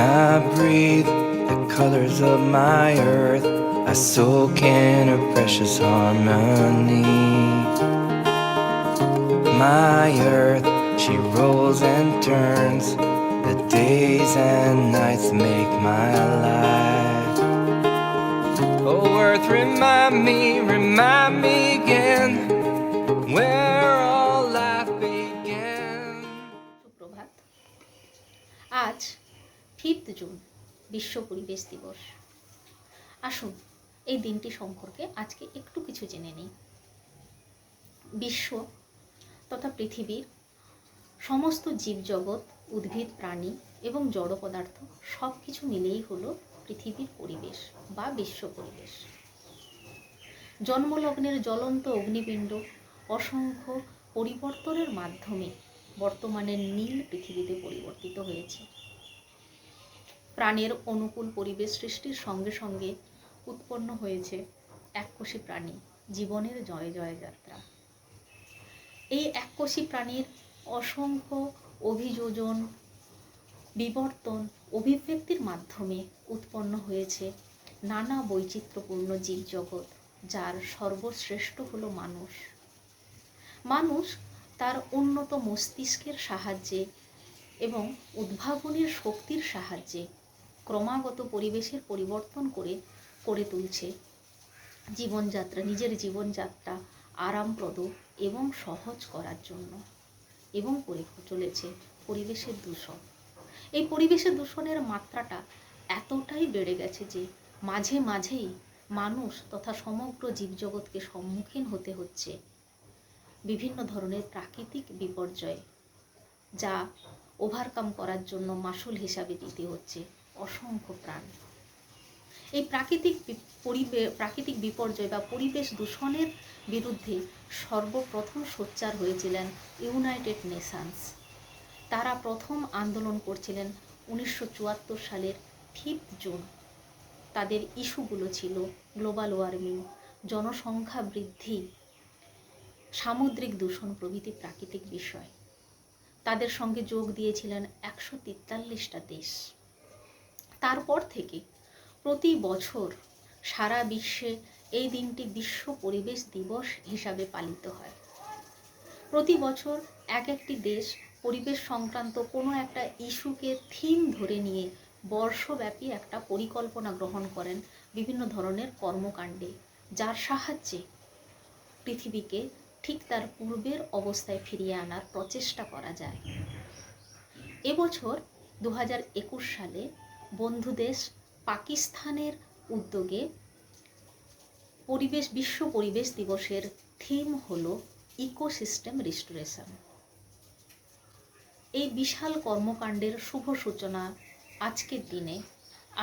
I breathe the colors of my earth, I soak in her precious harmony. My earth, she rolls and turns, the days and nights make my life. Oh earth, remind me again where all life began. সুপ্রভাত। আজ 5 June বিশ্ব পরিবেশ দিবস। আসুন এই দিনটি সম্পর্কে আজকে একটু কিছু জেনে নিই। বিশ্ব তথা পৃথিবীর সমস্ত জীবজগৎ, উদ্ভিদ, প্রাণী এবং জড় পদার্থ সব কিছু মিলেই হলো পৃথিবীর পরিবেশ বা বিশ্ব পরিবেশ। জন্মলগ্নের জ্বলন্ত অগ্নিপিণ্ড অসংখ্য পরিবর্তনের মাধ্যমে বর্তমানের নীল পৃথিবীতে পরিবর্তিত হয়েছে। প্রাণের অনুকূল পরিবেশ সৃষ্টির সঙ্গে সঙ্গে উৎপন্ন হয়েছে এককোষী প্রাণী জীবনের জয় জয় যাত্রা। এই এককোষী প্রাণীর অসংখ্য অভিযোজন, বিবর্তন, অভিব্যক্তির মাধ্যমে উৎপন্ন হয়েছে নানা বৈচিত্র্যপূর্ণ জীবজগৎ, যার সর্বশ্রেষ্ঠ হলো মানুষ। মানুষ তার উন্নত মস্তিষ্কের সাহায্যে এবং উদ্ভাবনের শক্তির সাহায্যে ক্রমাগত পরিবেশের পরিবর্তন করে তুলছে জীবনযাত্রা, নিজের জীবনযাত্রা আরামপ্রদ এবং সহজ করার জন্য, এবং করে চলেছে পরিবেশের দূষণ। এই পরিবেশের দূষণের মাত্রাটা এতটাই বেড়ে গেছে যে মাঝে মাঝেই মানুষ তথা সমগ্র জীবজগৎকে সম্মুখীন হতে হচ্ছে বিভিন্ন ধরনের প্রাকৃতিক বিপর্যয়, যা ওভারকাম করার জন্য মাসুল হিসাবে দিতে হচ্ছে অসংখ্য প্রাণ। এই প্রাকৃতিক বিপর্যয় বা পরিবেশ দূষণের বিরুদ্ধে সর্বপ্রথম সোচ্চার হয়েছিলেন ইউনাইটেড নেশনস। তারা প্রথম আন্দোলন করছিলেন 1974 সালের 5 জুন। তাদের ইস্যুগুলো ছিল গ্লোবাল ওয়ার্মিং, জনসংখ্যা বৃদ্ধি, সামুদ্রিক দূষণ প্রভৃতি প্রাকৃতিক বিষয়। তাদের সঙ্গে যোগ দিয়েছিলেন 143টা দেশ। তারপর থেকে প্রতি বছর সারা বিশ্বে এই দিনটি বিশ্ব পরিবেশ দিবস হিসাবে পালিত হয়। প্রতি বছর একটি দেশ পরিবেশ সংক্রান্ত কোনো একটা ইস্যুকে থিম ধরে নিয়ে বর্ষব্যাপী একটা পরিকল্পনা গ্রহণ করেন বিভিন্ন ধরনের কর্মকাণ্ডে, যার সাহায্যে পৃথিবীকে ঠিক তার পূর্বের অবস্থায় ফিরিয়ে আনার প্রচেষ্টা করা যায়। এবছর 2021 সালে বন্ধু দেশ পাকিস্তানের উদ্যোগে বিশ্ব পরিবেশ দিবসের থিম হলো ইকোসিস্টেম রিস্টোরেশন। এই বিশাল কর্মকাণ্ডের শুভ সূচনা আজকের দিনে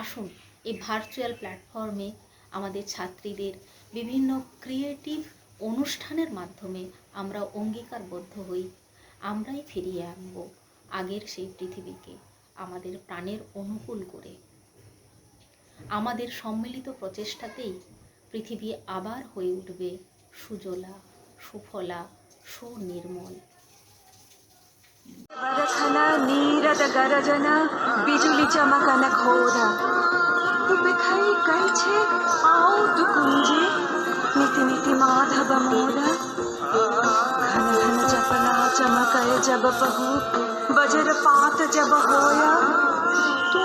আসুন এই ভার্চুয়াল প্ল্যাটফর্মে আমাদের ছাত্রীদের বিভিন্ন ক্রিয়েটিভ অনুষ্ঠানের মাধ্যমে আমরা অঙ্গীকারবদ্ধ হই, আমরাই ফিরিয়ে আনব আগের সেই পৃথিবীকে আমাদের প্রাণের অনুকূল করে। আমাদের সম্মিলিত প্রচেষ্টাতেই পৃথিবী আবার হয়ে উঠবে সুজলা, সুফলা, সুনির্মল। बरखना नीरद गरजना बिजुली चमकन घोरा बिखाई गई छे आओ तू कुंजे नीति नीति माधव मोरा घन घन चपला चमकय जब बहू वज्रपात जब होया तू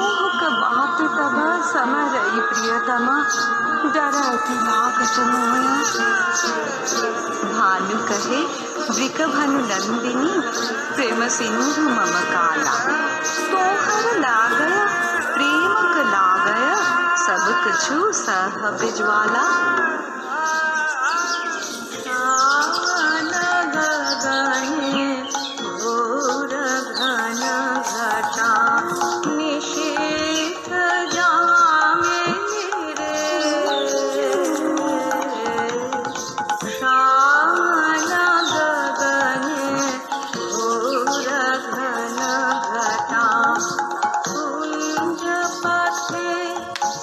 बात तब समरई प्रियतमा डरती लागत मोया भानु कहे वृक भानु नंदिनी प्रेम सिंधु मम काला तोहर लागया प्रेम क लागया सब कछु सह बिजवाला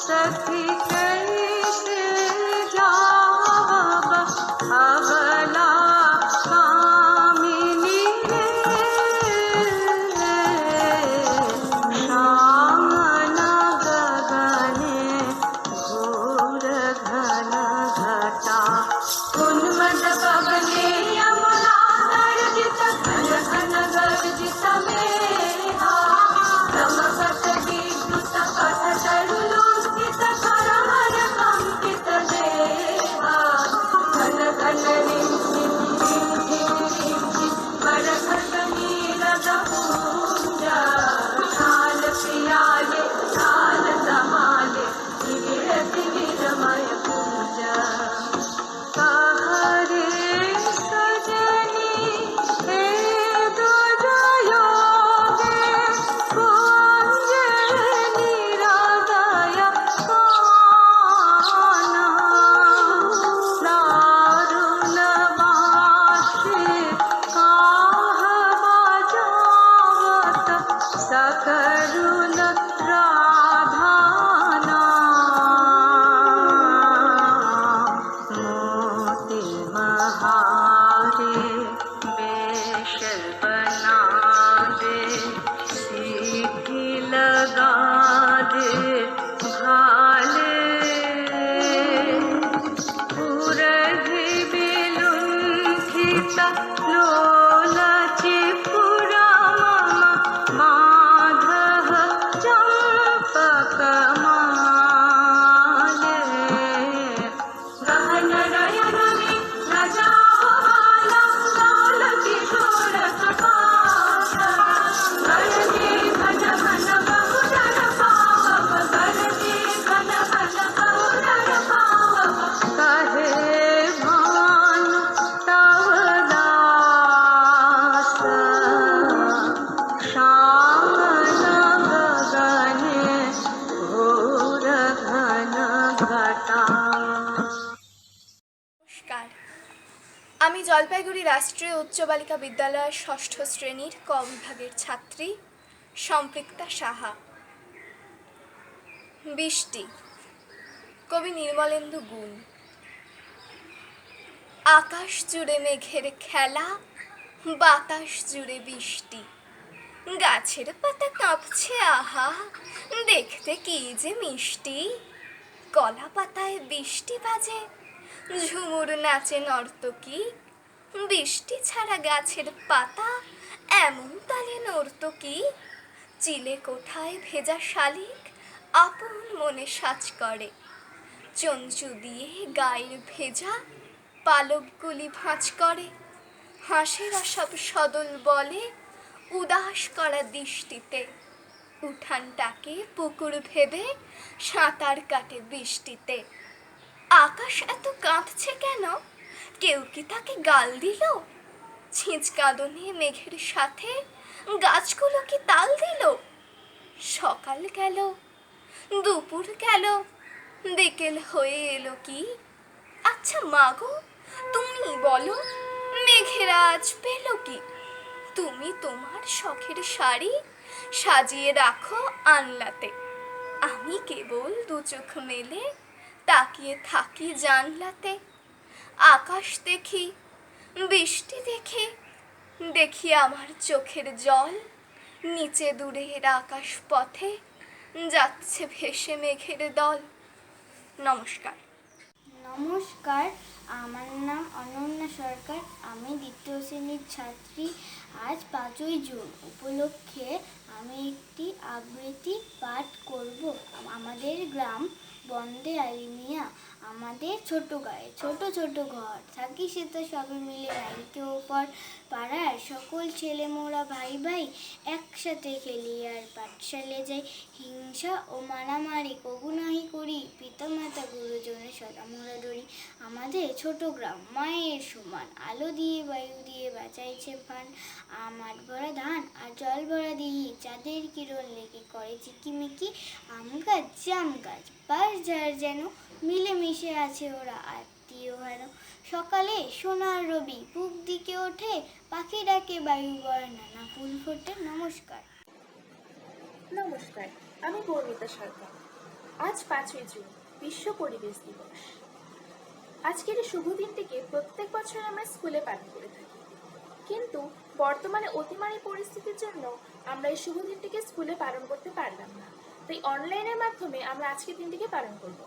सखी कैसे जा राधा नाम मोती बहारे वेश बना दे सीधी लगा दे भाले पुरहि विलुंठित लोलचि पुरा मम माधव चंपकमाले गहन नयन में न जाओ बाला लोलचि छोड़ सपाट गरजे घन घन बहुदर पावक गरजे घन घन बहुदर पावक कहे भानु तव दास श्याम गगने घोर घन घटा। নমস্কার, আমি জলপাইগুড়ি রাষ্ট্রীয় উচ্চ বালিকা বিদ্যালয়ের ষষ্ঠ শ্রেণীর ক বিভাগের ছাত্রী সম্পৃক্তা সাহা। বৃষ্টি, কবি নির্মলেন্দু গুণ। আকাশ জুড়ে মেঘের খেলা, বাতাস জুড়ে বৃষ্টি, গাছের পাতা কাঁপছে আহা, দেখতে কি যে মিষ্টি। কলা পাতায় বৃষ্টি বাজে, ঝুমুর নাচে নর্তকী, বৃষ্টি ছাড়া গাছের পাতা এমন তালে নর্তকী। চিলে কোঠায় ভেজা শালিক আপন মনে সাজ করে, চঞ্চু দিয়ে গায়ের ভেজা পালকগুলি ভাঁজ করে। হাঁসেরা সব সদল বলে উদাস করা দৃষ্টিতে, উঠানটাকে পুকুর ভেবে সাঁতার কাটে বৃষ্টিতে। আকাশ এত কাঁদছে কেন, কেউ কি তাকে গাল দিল? ছিঁচকাঁদনে মেঘের সাথে গাছগুলো কি তাল দিল? সকাল গেল, দুপুর গেল, বিকেল হয়ে এলো কি? আচ্ছা মাগো, তুমি বলো, মেঘেরা আজ পেল কি? তুমি তোমার শখের শাড়ি সাজিয়ে রাখো আনলাতে, আমি কেবল দু চোখ মেলে তাকিয়ে থাকি জানলাতে। আকাশ দেখি, বৃষ্টি দেখি, দেখি আমার চোখের জল, নিচে দূরের আকাশ পথে যাচ্ছে ভেসে মেঘের দল। নমস্কার। নমস্কার, আমার নাম অনন্যা সরকার। আমি দ্বিতীয় শ্রেণীর ছাত্রী। আজ 5ই জুন উপলক্ষে আমি একটি আবৃত্তি পাঠ করব। আমাদের গ্রাম বন্দে আলিমিয়া, আমাদের ছোট গায়ে ছোট ছোট ঘর, থাকি সে তো সবে মিলে রাইকে ওপর। পাড়ার সকল ছেলে মোরা ভাই ভাই একসাথে খেলি আর পাঠশালে যাই। হিংসা ও মারামারি কবু নাহি করি, পিতা মাতা গুরুজনের সদা মোরা ধরি। আমাদের ছোট গ্রাম মায়ের সমান, আলো দিয়ে বায়ু দিয়ে বাঁচাইছে প্রাণ। মাঠ ভরা ধান আর জল ভরা দিঘি, চাঁদের কিরণ লেগে করে চিকিমিকি। আম গাছ জাম গাছ বাস যার যেন, মিলেমিশে আছে ওরা আত্মীয় হেন। সকালে সোনার রবি পূব দিকে ওঠে, পাখি ডাকে বায়ু বয় নানা ফুল ফোটে। নমস্কার। নমস্কার, আমি পৌর্ণিতা সরকার। আজ 5ই জুন বিশ্ব পরিবেশ দিবস। আজকের এই শুভ দিনটিকে প্রত্যেক বছর আমরা স্কুলে পালন করে থাকি, কিন্তু বর্তমানে অতিমারী পরিস্থিতির জন্য আমরা এই শুভ দিনটিকে স্কুলে পালন করতে পারলাম না। তাই অনলাইনের মাধ্যমে আমরা আজকের দিনটিকে পালন করব।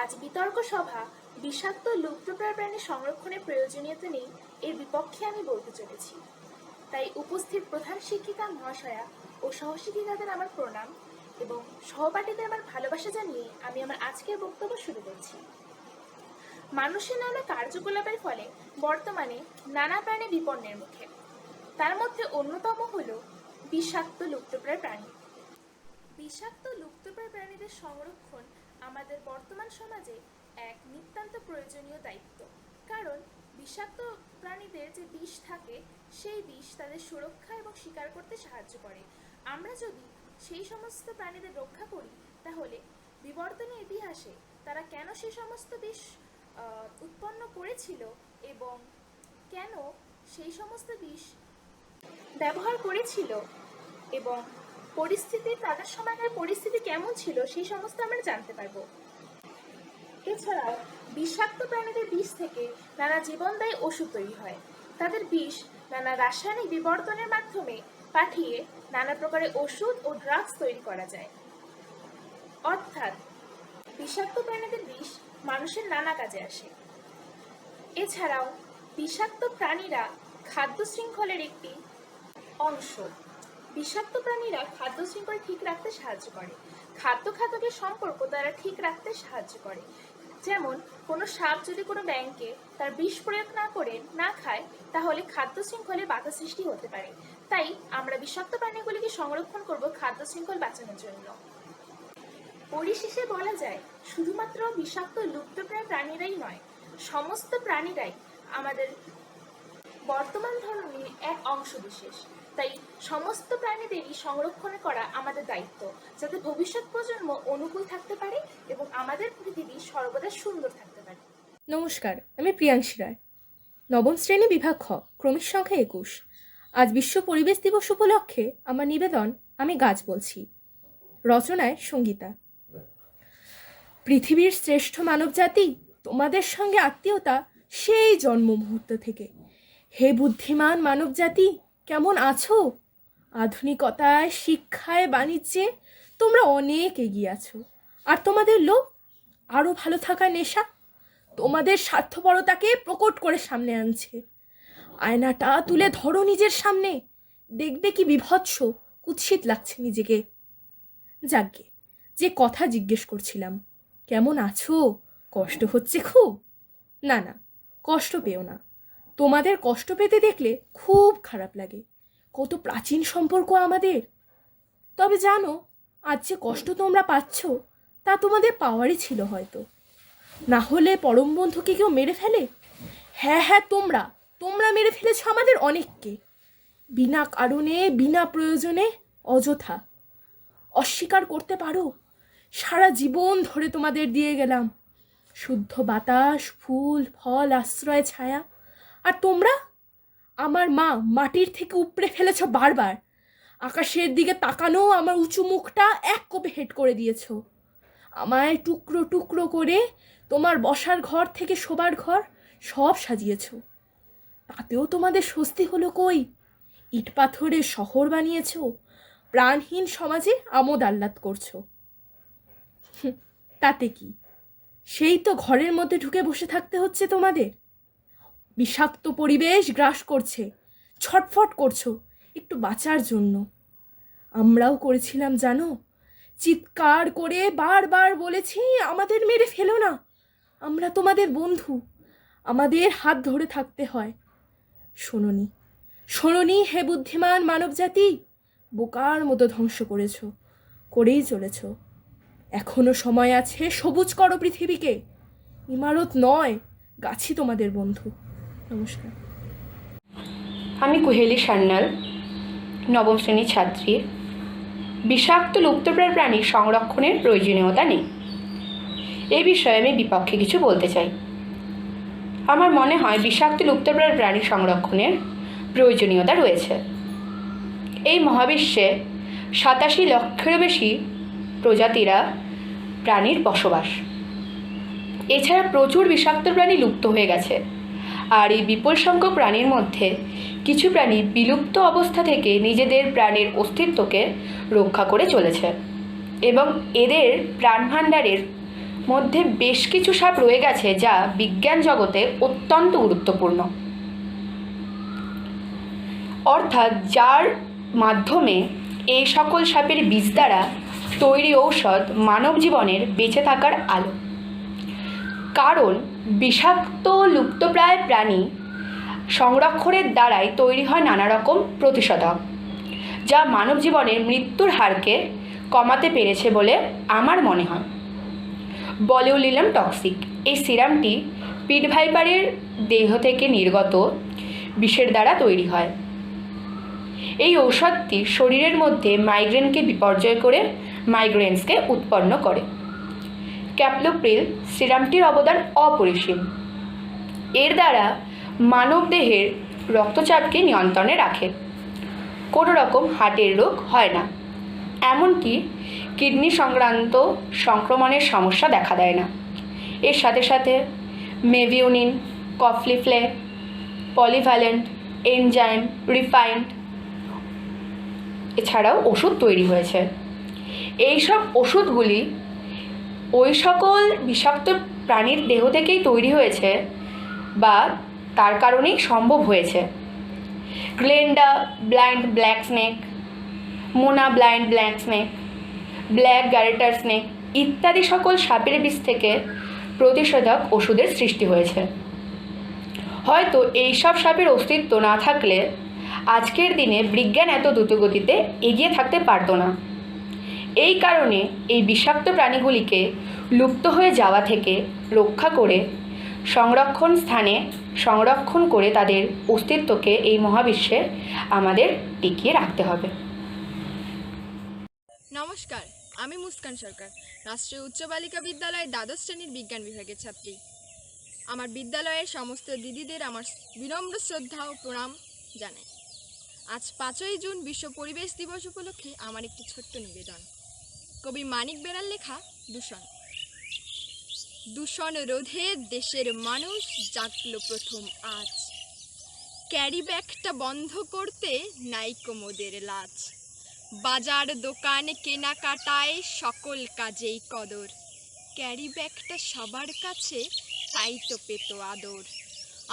আজ বিতর্ক সভা বিষাক্ত লুপ্তপ্রায় প্রাণী সংরক্ষণের প্রয়োজনীয়তা নেই এর বিপক্ষে আমি বলতে চলেছি। তাই উপস্থিত প্রধান শিক্ষিকা মহাশয়া ও সহশিক্ষিকাদের আমার প্রণাম এবং সহপাঠীদের আমার ভালোবাসা জানিয়ে আমি আমার আজকের বক্তব্য শুরু করছি। মানুষের নানা কার্যকলাপের ফলে বর্তমানে নানা প্রাণী বিপন্নের মুখে। তার মধ্যে অন্যতম হল বিষাক্ত লুপ্তপ্রায় প্রাণী। বিষাক্ত লুপ্তপ্রায় প্রাণীদের সংরক্ষণ আমাদের বর্তমান সমাজে এক নিতান্ত প্রয়োজনীয় দায়িত্ব। কারণ বিষাক্ত প্রাণীদের যে বিষ থাকে, সেই বিষ তাদের সুরক্ষা এবং শিকার করতে সাহায্য করে। আমরা যদি সেই সমস্ত প্রাণীদের রক্ষা করি, তাহলে বিবর্তনের ইতিহাসে তারা কেন সেই সমস্ত বিষ উৎপন্ন করেছিল এবং কেন সেই সমস্ত বিষ ব্যবহার করেছিল এবং তাদের সময়কার পরিস্থিতি কেমন ছিল সেই সমস্ত আমরা জানতে পারবো। এছাড়াও বিষাক্ত প্রাণীদের বিষ থেকে নানা জীবনদায়ী ওষুধ তৈরি হয়। তাদের বিষ নানা রাসায়নিক বিবর্তনের মাধ্যমে পাঠিয়ে নানা প্রকারের ওষুধ ও ড্রাগস তৈরি করা যায়। অর্থাৎ বিষাক্ত প্রাণীদের বিষ মানুষের নানা কাজে আসে। এছাড়াও বিষাক্ত প্রাণীরা খাদ্য শৃঙ্খলের একটি অংশ। বিষাক্ত প্রাণীরা খাদ্য শৃঙ্খল ঠিক রাখতে সাহায্য করে। খাদ্য খাদকের সম্পর্ক তারা ঠিক রাখতে সাহায্য করে। যেমন কোনো সাপ যদি কোনো ব্যাঙকে তার বিষ প্রয়োগ না করে না খায়, তাহলে খাদ্য শৃঙ্খলে বাধা সৃষ্টি হতে পারে। তাই আমরা বিষাক্ত প্রাণীগুলিকে সংরক্ষণ করব খাদ্য শৃঙ্খল বাঁচানোর জন্য। পরিশেষে বলা যায়, শুধুমাত্র বিষাক্ত লুপ্তপ্রায় প্রাণীরাই নয়, সমস্ত প্রাণীরাই আমাদের বর্তমান ধরনের এক অংশ বিশেষ। তাই সমস্ত প্রাণীদেরই সংরক্ষণ করা আমাদের দায়িত্ব, যাতে ভবিষ্যৎ প্রজন্ম অনুকূল থাকতে পারে এবং আমাদের পৃথিবী সর্বদা সুন্দর থাকতে পারে। নমস্কার, আমি প্রিয়াংশী রায়, নবম শ্রেণী বিভাগ খ, ক্রমিক সংখ্যা 21। আজ বিশ্ব পরিবেশ দিবস উপলক্ষে আমার নিবেদন আমি গাছ বলছি। রচনায় সঙ্গীতা। পৃথিবীর শ্রেষ্ঠ মানবজাতি, তোমাদের সঙ্গে আত্মীয়তা সেই জন্ম মুহূর্ত থেকে। হে বুদ্ধিমান মানবজাতি, কেমন আছো? আধুনিকতায়, শিক্ষায়, বাণিজ্যে তোমরা অনেক এগিয়ে আছো। আর তোমাদের লোভ, আরও ভালো থাকার নেশা তোমাদের স্বার্থপরতাকে প্রকট করে সামনে আনছে। আয়নাটা তুলে ধরো নিজের সামনে, দেখবে কি বিভৎস, কুৎসিত লাগছে নিজেকে। যাগ্গে, যে কথা জিজ্ঞেস করছিলাম, কেমন আছো? কষ্ট হচ্ছে খুব? না না, কষ্ট পেও না। তোমাদের কষ্ট পেতে দেখলে খুব খারাপ লাগে। কত প্রাচীন সম্পর্ক আমাদের। তবে জানো, আজ যে কষ্ট তোমরা পাচ্ছ তা তোমাদের পাওয়ারই ছিল হয়তো। না হলে পরম বন্ধুকে কেউ মেরে ফেলে? হ্যাঁ, তোমরা মেরে ফেলেছ আমাদের অনেককে, বিনা কারণে, বিনা প্রয়োজনে, অযথা। অস্বীকার করতে পারো? সারা জীবন ধরে তোমাদের দিয়ে গেলাম শুদ্ধ বাতাস, ফুল, ফল, আশ্রয়, ছায়া। আর তোমরা আমার মা মাটির থেকে উপড়ে ফেলেছ বারবার। আকাশের দিকে তাকানো আমার উঁচু মুখটা এক কোপে হেট করে দিয়েছ। আমায় টুকরো টুকরো করে তোমার বসার ঘর থেকে শোবার ঘর সব সাজিয়েছ। তাতেও তোমাদের স্বস্তি হলো কই? ইট পাথরের শহর বানিয়েছ, প্রাণহীন সমাজে আমোদ আহ্লাদ করছো। তাতে কি? সেই তো ঘরের মধ্যে ঢুকে বসে থাকতে হচ্ছে তোমাদের। বিষাক্ত পরিবেশ গ্রাস করছে, ছটফট করছো একটু বাঁচার জন্য। আমরাও করেছিলাম জানো, চিৎকার করে বারবার বলেছি, আমাদের মেরে ফেলো না, আমরা তোমাদের বন্ধু, আমাদের হাত ধরে থাকতে হয়। শোনোনি হে বুদ্ধিমান মানবজাতি, বোকার মতো ধ্বংস করেই চলেছ। এখনো সময় আছে, সবুজ করো পৃথিবীকে। ইমারত নয়, গাছই তোমাদের বন্ধু। নমস্কার। আমি কুহেলি সান্যাল, নবম শ্রেণীর ছাত্রী। বিষাক্ত লুপ্তপ্রায় প্রাণী সংরক্ষণের প্রয়োজনীয়তা নেই, এ বিষয়ে আমি বিপক্ষে কিছু বলতে চাই। আমার মনে হয় বিষাক্ত লুপ্তপ্রায় প্রাণী সংরক্ষণের প্রয়োজনীয়তা রয়েছে। এই মহাবিশ্বে 87 লক্ষেরও বেশি প্রজাতিরা প্রাণীর বসবাস। এছাড়া প্রচুর বিষাক্ত প্রাণী লুপ্ত হয়ে গেছে। আর এই বিপুল সংখ্যক প্রাণীর মধ্যে কিছু প্রাণী বিলুপ্ত অবস্থা থেকে নিজেদের প্রাণের অস্তিত্বকে রক্ষা করে চলেছে, এবং এদের প্রাণভাণ্ডারের মধ্যে বেশ কিছু সাপ রয়ে গেছে যা বিজ্ঞান জগতে অত্যন্ত গুরুত্বপূর্ণ। অর্থাৎ যার মাধ্যমে এই সকল সাপের বীজ দ্বারা তৈরি ঔষধ মানব জীবনের বেঁচে থাকার আলো। কারণ বিষাক্ত লুপ্তপ্রায় প্রাণী সংরক্ষণের দ্বারাই তৈরি হয় নানা রকম প্রতিষেধক, যা মানব জীবনের মৃত্যুর হারকে কমাতে পেরেছে বলে আমার মনে হয়। বলিউলিনাম টক্সিক এই সিরামটি পিট ভাইপারের দেহ থেকে নির্গত বিষের দ্বারা তৈরি হয়। এই ঔষধটি শরীরের মধ্যে মাইগ্রেনকে বিপর্যয় করে মাইগ্রেন্সকে উৎপন্ন করে। ক্যাপলোপ্রিল সিরামটির অবদান অপরিসীম। এর দ্বারা মানবদেহের রক্তচাপকে নিয়ন্ত্রণে রাখে। কোনো রকম হার্টের রোগ হয় না। এমনকি কিডনি সংক্রান্ত সংক্রমণের সমস্যা দেখা দেয় না। এর সাথে সাথে মেভিউনিন, কফলিফ্লে, পলিভ্যালেন্ট, এনজাইম, রিফাইন্ড এছাড়াও ওষুধ তৈরি হয়েছে। এইসব ওষুধগুলি ওই সকল বিষাক্ত প্রাণীর দেহ থেকেই তৈরি হয়েছে বা তার কারণেই সম্ভব হয়েছে। গ্লেন্ডা ব্লাইন্ড ব্ল্যাক স্নেক, মোনা blind black snake, black garter snake ইত্যাদি সকল সাপের বিষ থেকে প্রতিষেধক ওষুধের সৃষ্টি হয়েছে। হয়তো এইসব সাপের অস্তিত্ব না থাকলে আজকের দিনে বিজ্ঞান এত দ্রুতগতিতে এগিয়ে থাকতে পারত না। এই কারণে এই বিষাক্ত প্রাণীগুলিকে লুপ্ত হয়ে যাওয়া থেকে রক্ষা করে সংরক্ষণ স্থানে সংরক্ষণ করে তাদের অস্তিত্বকে এই মহাবিশ্বে আমাদের টিকিয়ে রাখতে হবে। নমস্কার, আমি মুস্কান সরকার, রাষ্ট্রীয় উচ্চ বালিকা বিদ্যালয় দ্বাদশ শ্রেণীর বিজ্ঞান বিভাগের ছাত্রী। আমার বিদ্যালয়ের সমস্ত দিদিদের আমার বিনম্র শ্রদ্ধা ও প্রণাম জানাই। আজ 5ই জুন বিশ্ব পরিবেশ দিবস উপলক্ষে আমার একটি ছোট্ট নিবেদন। কবি মানিক বেরার লেখা দূষণ। দূষণ রোধে দেশের মানুষ জাগল প্রথম আজ। ক্যারি ব্যাগটা বন্ধ করতে নাইকো মোদের লাজ। বাজার দোকান কেনাকাটায় সকল কাজেই কদর। ক্যারি ব্যাগটা সবার কাছে তাই তো পেত আদর।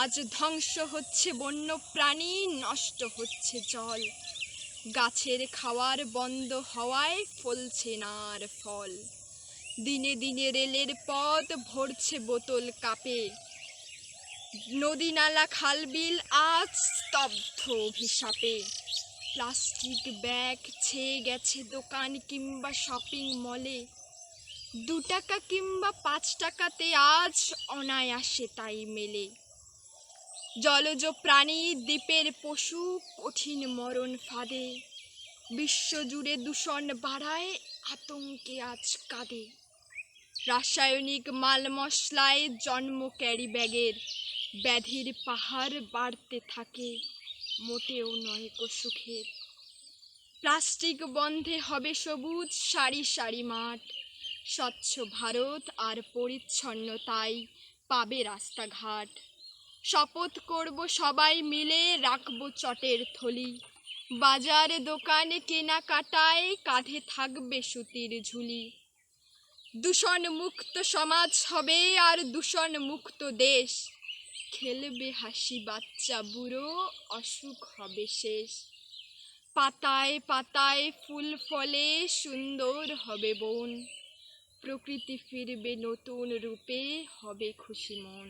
আজ ধ্বংস হচ্ছে বন্য প্রাণী, নষ্ট হচ্ছে জল। গাছের খাওয়ার বন্ধ হওয়ায় ফলছে না আর ফল। দিনে দিনে রেলের পথ ভরছে বোতল কাপে। নদী নালা খালবিল আজ স্তব্ধ অভিশাপে। প্লাস্টিক ব্যাগ ছেয়ে গেছে দোকান কিংবা শপিং মলে। 2 টাকা কিংবা 5 টাকাতে আজ অনায়াসে তাই মেলে। জলজ প্রাণী দ্বীপের পশু কঠিন মরণ ফাঁদে। বিশ্বজুড়ে দূষণ বাড়ায় আতঙ্কে আজ কাঁদে। রাসায়নিক মাল মশলায় জন্ম ক্যারি ব্যাগের। ব্যাধির পাহাড় বাড়তে থাকে, মোটেও নয় কো সুখের। প্লাস্টিক বন্ধে হবে সবুজ সারি সারি মাঠ। স্বচ্ছ ভারত আর পরিচ্ছন্নতায় পাবে রাস্তাঘাট। শপথ করব সবাই মিলে রাখবো চটের থলি। বাজার দোকানে কেনাকাটায় কাঁধে থাকবে সুতির ঝুলি। দূষণ মুক্ত সমাজ হবে আর দূষণ মুক্ত দেশ। খেলবে হাসি বাচ্চা বুড়ো, অসুখ হবে শেষ। পাতায় পাতায় ফুল ফলে সুন্দর হবে বন। প্রকৃতি ফিরবে নতুন রূপে, হবে খুশি মন।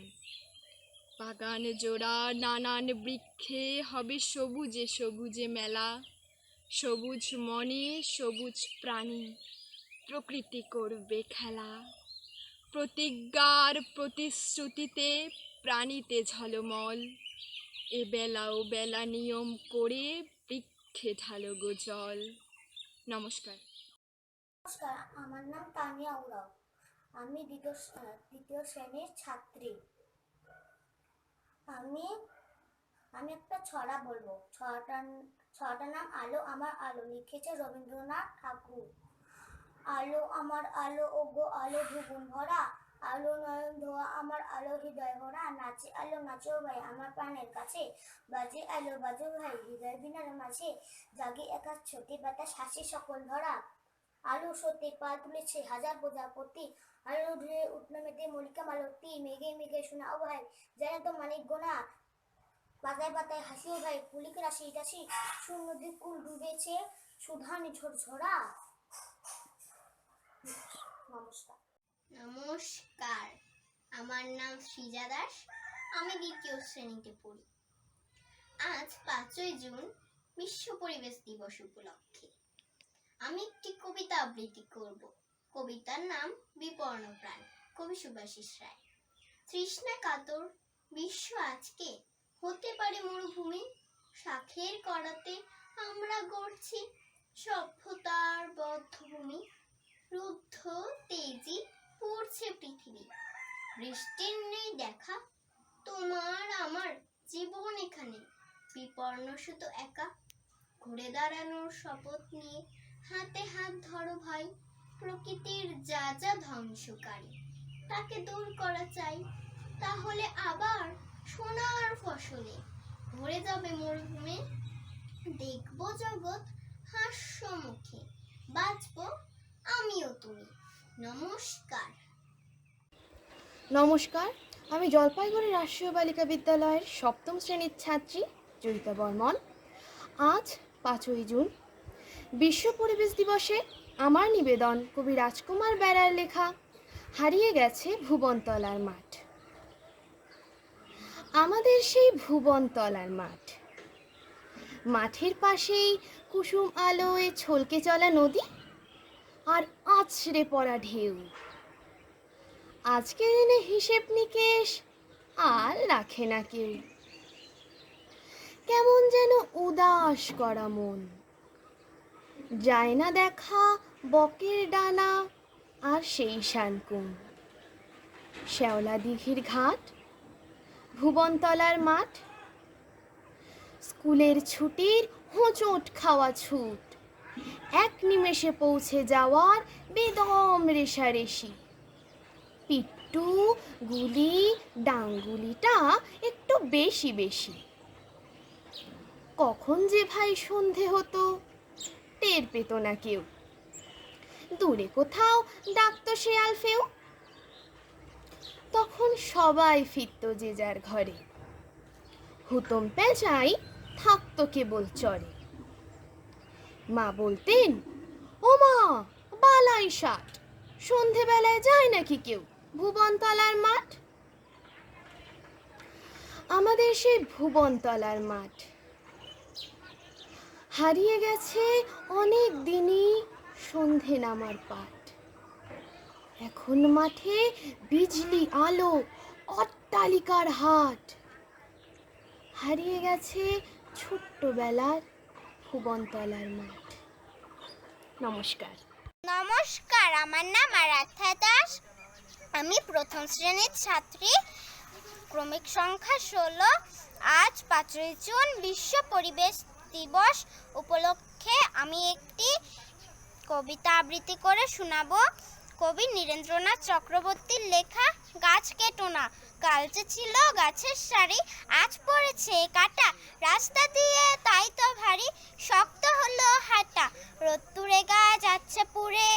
বাগান জোড়া নানান বৃক্ষে হবে সবুজে সবুজে মেলা। সবুজ মনে সবুজ প্রাণী, প্রকৃতি করবে খেলা। প্রতিজ্ঞার প্রতিশ্রুতিতে প্রাণীতে ঝলমল। এ বেলা ও বেলা নিয়ম করে বৃক্ষে ঢালো গো জল। নমস্কার। নমস্কার, আমার নাম তানিয়া উরাও। আমি দ্বিতীয় শ্রেণীর ছাত্রী। আমি একটা ছড়া বলবো। ছড়াটার নাম আলো আমার আলো, লিখেছে রবীন্দ্রনাথ ঠাকুর। আলো আমার আলো, ওগো আলো ভুবন ভরা। আলো নয়ন ধোয়া আমার আলো হৃদয় ভরা। নাচে আলো নাচো ভাই আমার প্রাণের কাছে। বাজে আলো বাজো ভাই হৃদয় বিনার মাঝে। জাগে একা ছোটে বাতাস হাসি সকল ধরা। আলো সত্যি পা তুলেছে হাজার প্রজাপতি। আলো ধুয়ে উঠল মেতে মল্লিকা মালতী। মেঘে মেঘে শোনাও ভাই জানে তো মানিক গোনা। পাতায় পাতায় হাসিও ভাই পুলিক রাশি টাশি। শূন্য দিকুল ডুবেছে সুধা নিঝর ঝরা। নমস্কার। নমস্কার, আমার নাম সৃজা দাস। আমি দ্বিতীয় শ্রেণীতে পড়ি। আজ 5ই জুন বিশ্ব পরিবেশ দিবস উপলক্ষে আমি একটি কবিতা আবৃত্তি করব। কবিতার নাম বিপন্ন প্রাণ, কবি সুভাষিস রায়। তৃষ্ণা কাতর বিশ্ব আজকে হতে পারে মরুভূমি। শাখের করাতে আমরা গড়ছি সভ্যতার বদ্ধভূমি। রুদ্ধ তেজি পড়ছে পৃথিবী, বৃষ্টির নেই দেখা। তোমার আমার জীবন এখানে বিপন্ন শুধু একা। ঘুরে দাঁড়ানোর শপথ নিয়ে হাতে হাত ধরো ভাই, প্রকৃতির যা যা ধ্বংসকারী তাকে দূর করা চাই। তাহলে আবার সোনার ফসলে ভরে যাবে মরুভূমি। দেখবো জগৎ হাস্যমুখে, বাঁচবো আমিও তুমি। নমস্কার। নমস্কার, আমি জলপাইগুড়ি রাষ্ট্রীয় বালিকা বিদ্যালয়ের সপ্তম শ্রেণীর ছাত্রী জয়িতা বর্মন। আজ 5ই জুন বিশ্ব পরিবেশ দিবসে আমার নিবেদন কবি রাজকুমার বেরার লেখা হারিয়ে গেছে ভুবনতলার মাঠ। আমাদের সেই ভুবনতলার মাঠ, মাঠের পাশেই কুসুম আলোয় ছলকে চলা নদী আর আছড়ে পড়া ঢেউ। আজকের দিনে হিসেব নিকেশ আর রাখে না কেউ। কেমন যেন উদাস করা মন, যায় না দেখা বকের ডানা আর সেই শানকুন। শ্যাওলা দিঘির ঘাট, ভুবনতলার মাঠ, স্কুলের ছুটির হোঁচট খাওয়া ছুট, এক নিমেষে পৌঁছে যাওয়ার বেদম রেশারেশি। পিট্টু, গুলি, ডাঙ্গুলিটা একটু বেশি বেশি। কখন যে ভাই সন্ধে হতো টের পেত না কেউ। দূরে কোথাও ডাকতো শেয়াল ফেউ, তখন সবাই ফিরত যে যার ঘরে। হুতম পেঁচাই থাকতো কেবল চরে। মা বলতেন, ও মা, বালাই ষাট, সন্ধেবেলায় যায় নাকি কেউ ভুবনতলার মাঠ। আমাদের সেই ভুবনতলার মাঠ হারিয়ে গেছে অনেক দিনই সন্ধে নামার পাট। এখন মাঠে বিজলি আলো, অট্টালিকার হাট। হারিয়ে গেছে ছোট্টবেলার ভুবনতলার মাঠ। নমস্কার। নমস্কার, আমার নাম আরাধ্যা দাস। আমি প্রথম শ্রেণীর ছাত্রী, ক্রমিক সংখ্যা 16। আজ 5ই জুন বিশ্ব পরিবেশ দিবস উপলক্ষে আমি একটি কবিতা আবৃত্তি করে শোনাবো। কবি নীরেন্দ্রনাথ চক্রবর্তীর লেখা গাছ কেটো না, কাল যে ছিল গাছের সারি, আজ পড়েছে কাটা, রাস্তা দিয়ে তাই তো ভারী, শক্ত হলো হাঁটা, রোদ্দুরে গা যাচ্ছে পুড়ে,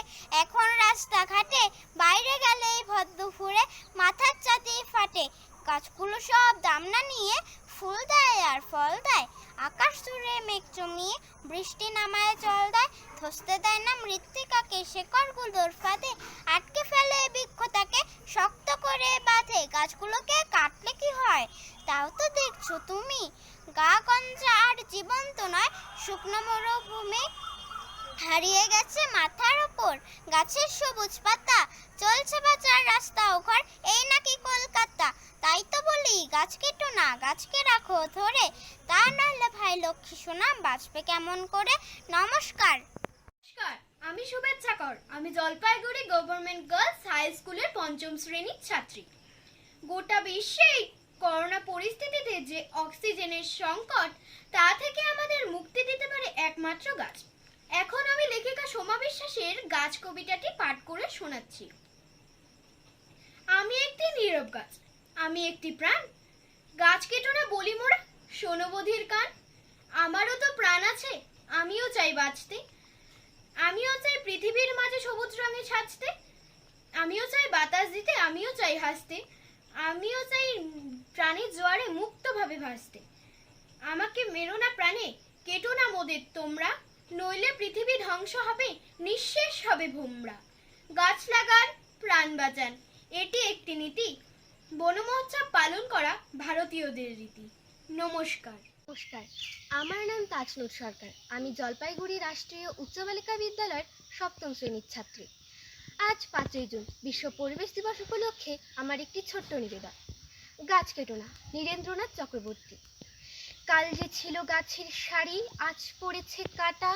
এখন রাস্তাঘাটে বাইরে গেলেই ভর দুপুরে মাথার চাঁদি ফাটে। গাছগুলো সব দাম না নিয়ে ফুল দেয় আর ফল দেয়, আকাশ জুড়ে মেঘ জমিয়ে বৃষ্টি নামায় জল দেয়, ধসতে দেয় না মৃত্তিকাকে শেকড়গুলোর ফাঁদে, আটকে ফেলে বৃক্ষটাকে শক্ত করে বাঁধে। গাছগুলোকে কাটলে কি হয় তাও তো দেখছো তুমি, গা গঞ্জা আর জীবন্ত নয় শুকনো মরুভূমি। হারিয়ে গেছে মাথার ওপর গাছের সবুজ পাতা, চলছে বাঁচার রাস্তা ও ঘর, এই নাকি কলকাতা। তাই তো বলি গাছ কেটো না, গাছকে রাখো ধরে, তা নাহলে ভাই লক্ষ্মী সোনা বাঁচবে কেমন করে। নমস্কার। নমস্কার, আমি শুভেচ্ছা কর। আমি জলপাইগুড়ি গভর্নমেন্ট গার্লস হাই স্কুলের 5ম শ্রেণীর ছাত্রী। গোটা বিশ্বে করোনা পরিস্থিতিতে যে অক্সিজেনের সংকট, তা থেকে আমাদের মুক্তি দিতে পারে একমাত্র গাছ। এখন আমি লেখিকা সোমা বিশ্বাসের গাছ কবিতাটি পাঠ করে শোনাচ্ছি। আমি একটি নীরব গাছ, আমি একটি প্রাণ, গাছ কেটো না বলি মোরা, শোনো বধির কান। আমারও তো প্রাণ আছে, আমিও চাই বাঁচতে, আমিও চাই পৃথিবীর মাঝে সবুজ রঙে সাজতে, আমিও চাই বাতাস দিতে, আমিও চাই হাসতে, আমিও চাই প্রাণের জোয়ারে মুক্তভাবে ভাসতে। আমাকে মেরো না প্রাণে, কেটো না মোদের তোমরা, নইলে পৃথিবী ধ্বংস হবে, নিঃশেষ হবে ভোমরা। গাছ লাগান, প্রাণ বাঁচান, এটি একটি নীতি, বন মহোৎসব পালন করা ভারতীয়দের রীতি। নমস্কার। নমস্কার, আমার নাম তাজনুর সরকার। আমি জলপাইগুড়ি রাষ্ট্রীয় উচ্চ বালিকা বিদ্যালয়ের 7ম শ্রেণীর ছাত্রী। আজ 5ই জুন বিশ্ব পরিবেশ দিবস উপলক্ষে আমার একটি ছোট্ট নিবেদন। গাছ কেটো না, নীরেন্দ্রনাথ চক্রবর্তী। কাল যে ছিল গাছের সারি, আজ পড়েছে কাটা,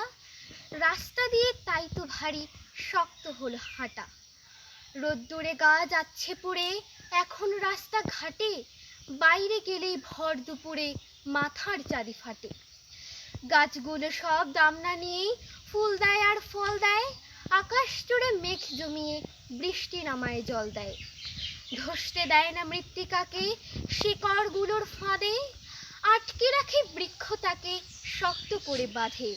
রাস্তা দিয়ে তাই তো ভারী, শক্ত হলো হাঁটা। রোদ্দুরে গা যাচ্ছে পুড়ে, এখন রাস্তা ঘাটে, বাইরে গেলেই ভর দুপুরে মাথার চাঁদি ফাটে। গাছগুলো সব দাম না নিয়েই ফুল দেয় আর ফল মেঘ জমিয়ে বৃষ্টি নামায় জল দেয়, ধসতে দেয় না মৃত্তিকাকে শিকড়গুলোর ফাঁদে, আটকে রাখে বৃক্ষটাকে শক্ত করে বাঁধে।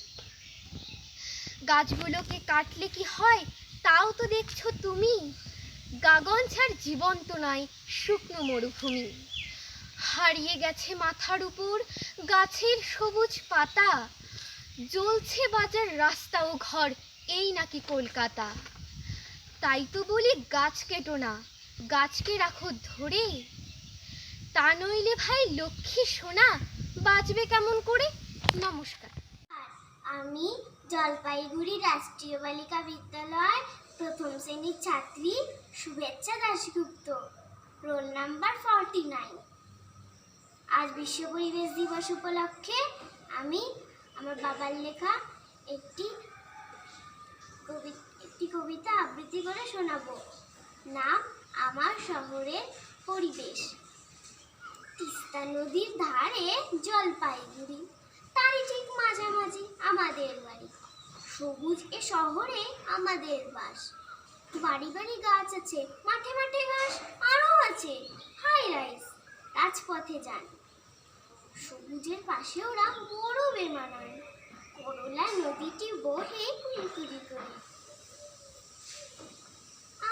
গাছগুলোকে কাটলে কি হয় তাও তো দেখছো তুমি, গাগন ছাড় জীবন্ত নাই শুকনো মরুভূমি। হারিয়ে গেছে মাথার উপর গাছের সবুজ পাতা, জ্বলছে বাজার রাস্তা ও ঘর, এই নাকি কলকাতা। তাই তো বলি গাছ কেটো না, গাছকে রাখো ধরে, তা নইলে ভাই লক্ষ্মী সোনা বাঁচবে কেমন করে। নমস্কার। আমি জলপাইগুড়ি রাষ্ট্রীয় বালিকা বিদ্যালয় প্রথম শ্রেণীর ছাত্রী শুভেচ্ছা দাশগুপ্ত, রোল নাম্বার 49। আজ বিশ্ব পরিবেশ দিবস উপলক্ষে আমি আমার বাবার লেখা একটি কবিতা আবৃত্তি করে শোনাবো। নাম আমার শহরের পরিবেশ। তিস্তা নদীর ধারে জলপাইগুড়ি, তারই ঠিক মাঝামাঝি আমাদের বাড়ি। সবুজ এ শহরে আমাদের বাস, বাড়ি বাড়ি গাছ আছে, মাঠে মাঠে ঘাস আরও আছে, হাই রাইস রাজপথে যান। সবুজের পাশে ওরা বড় বেমানান, করলা নদীটি বহে কুড়ি করে।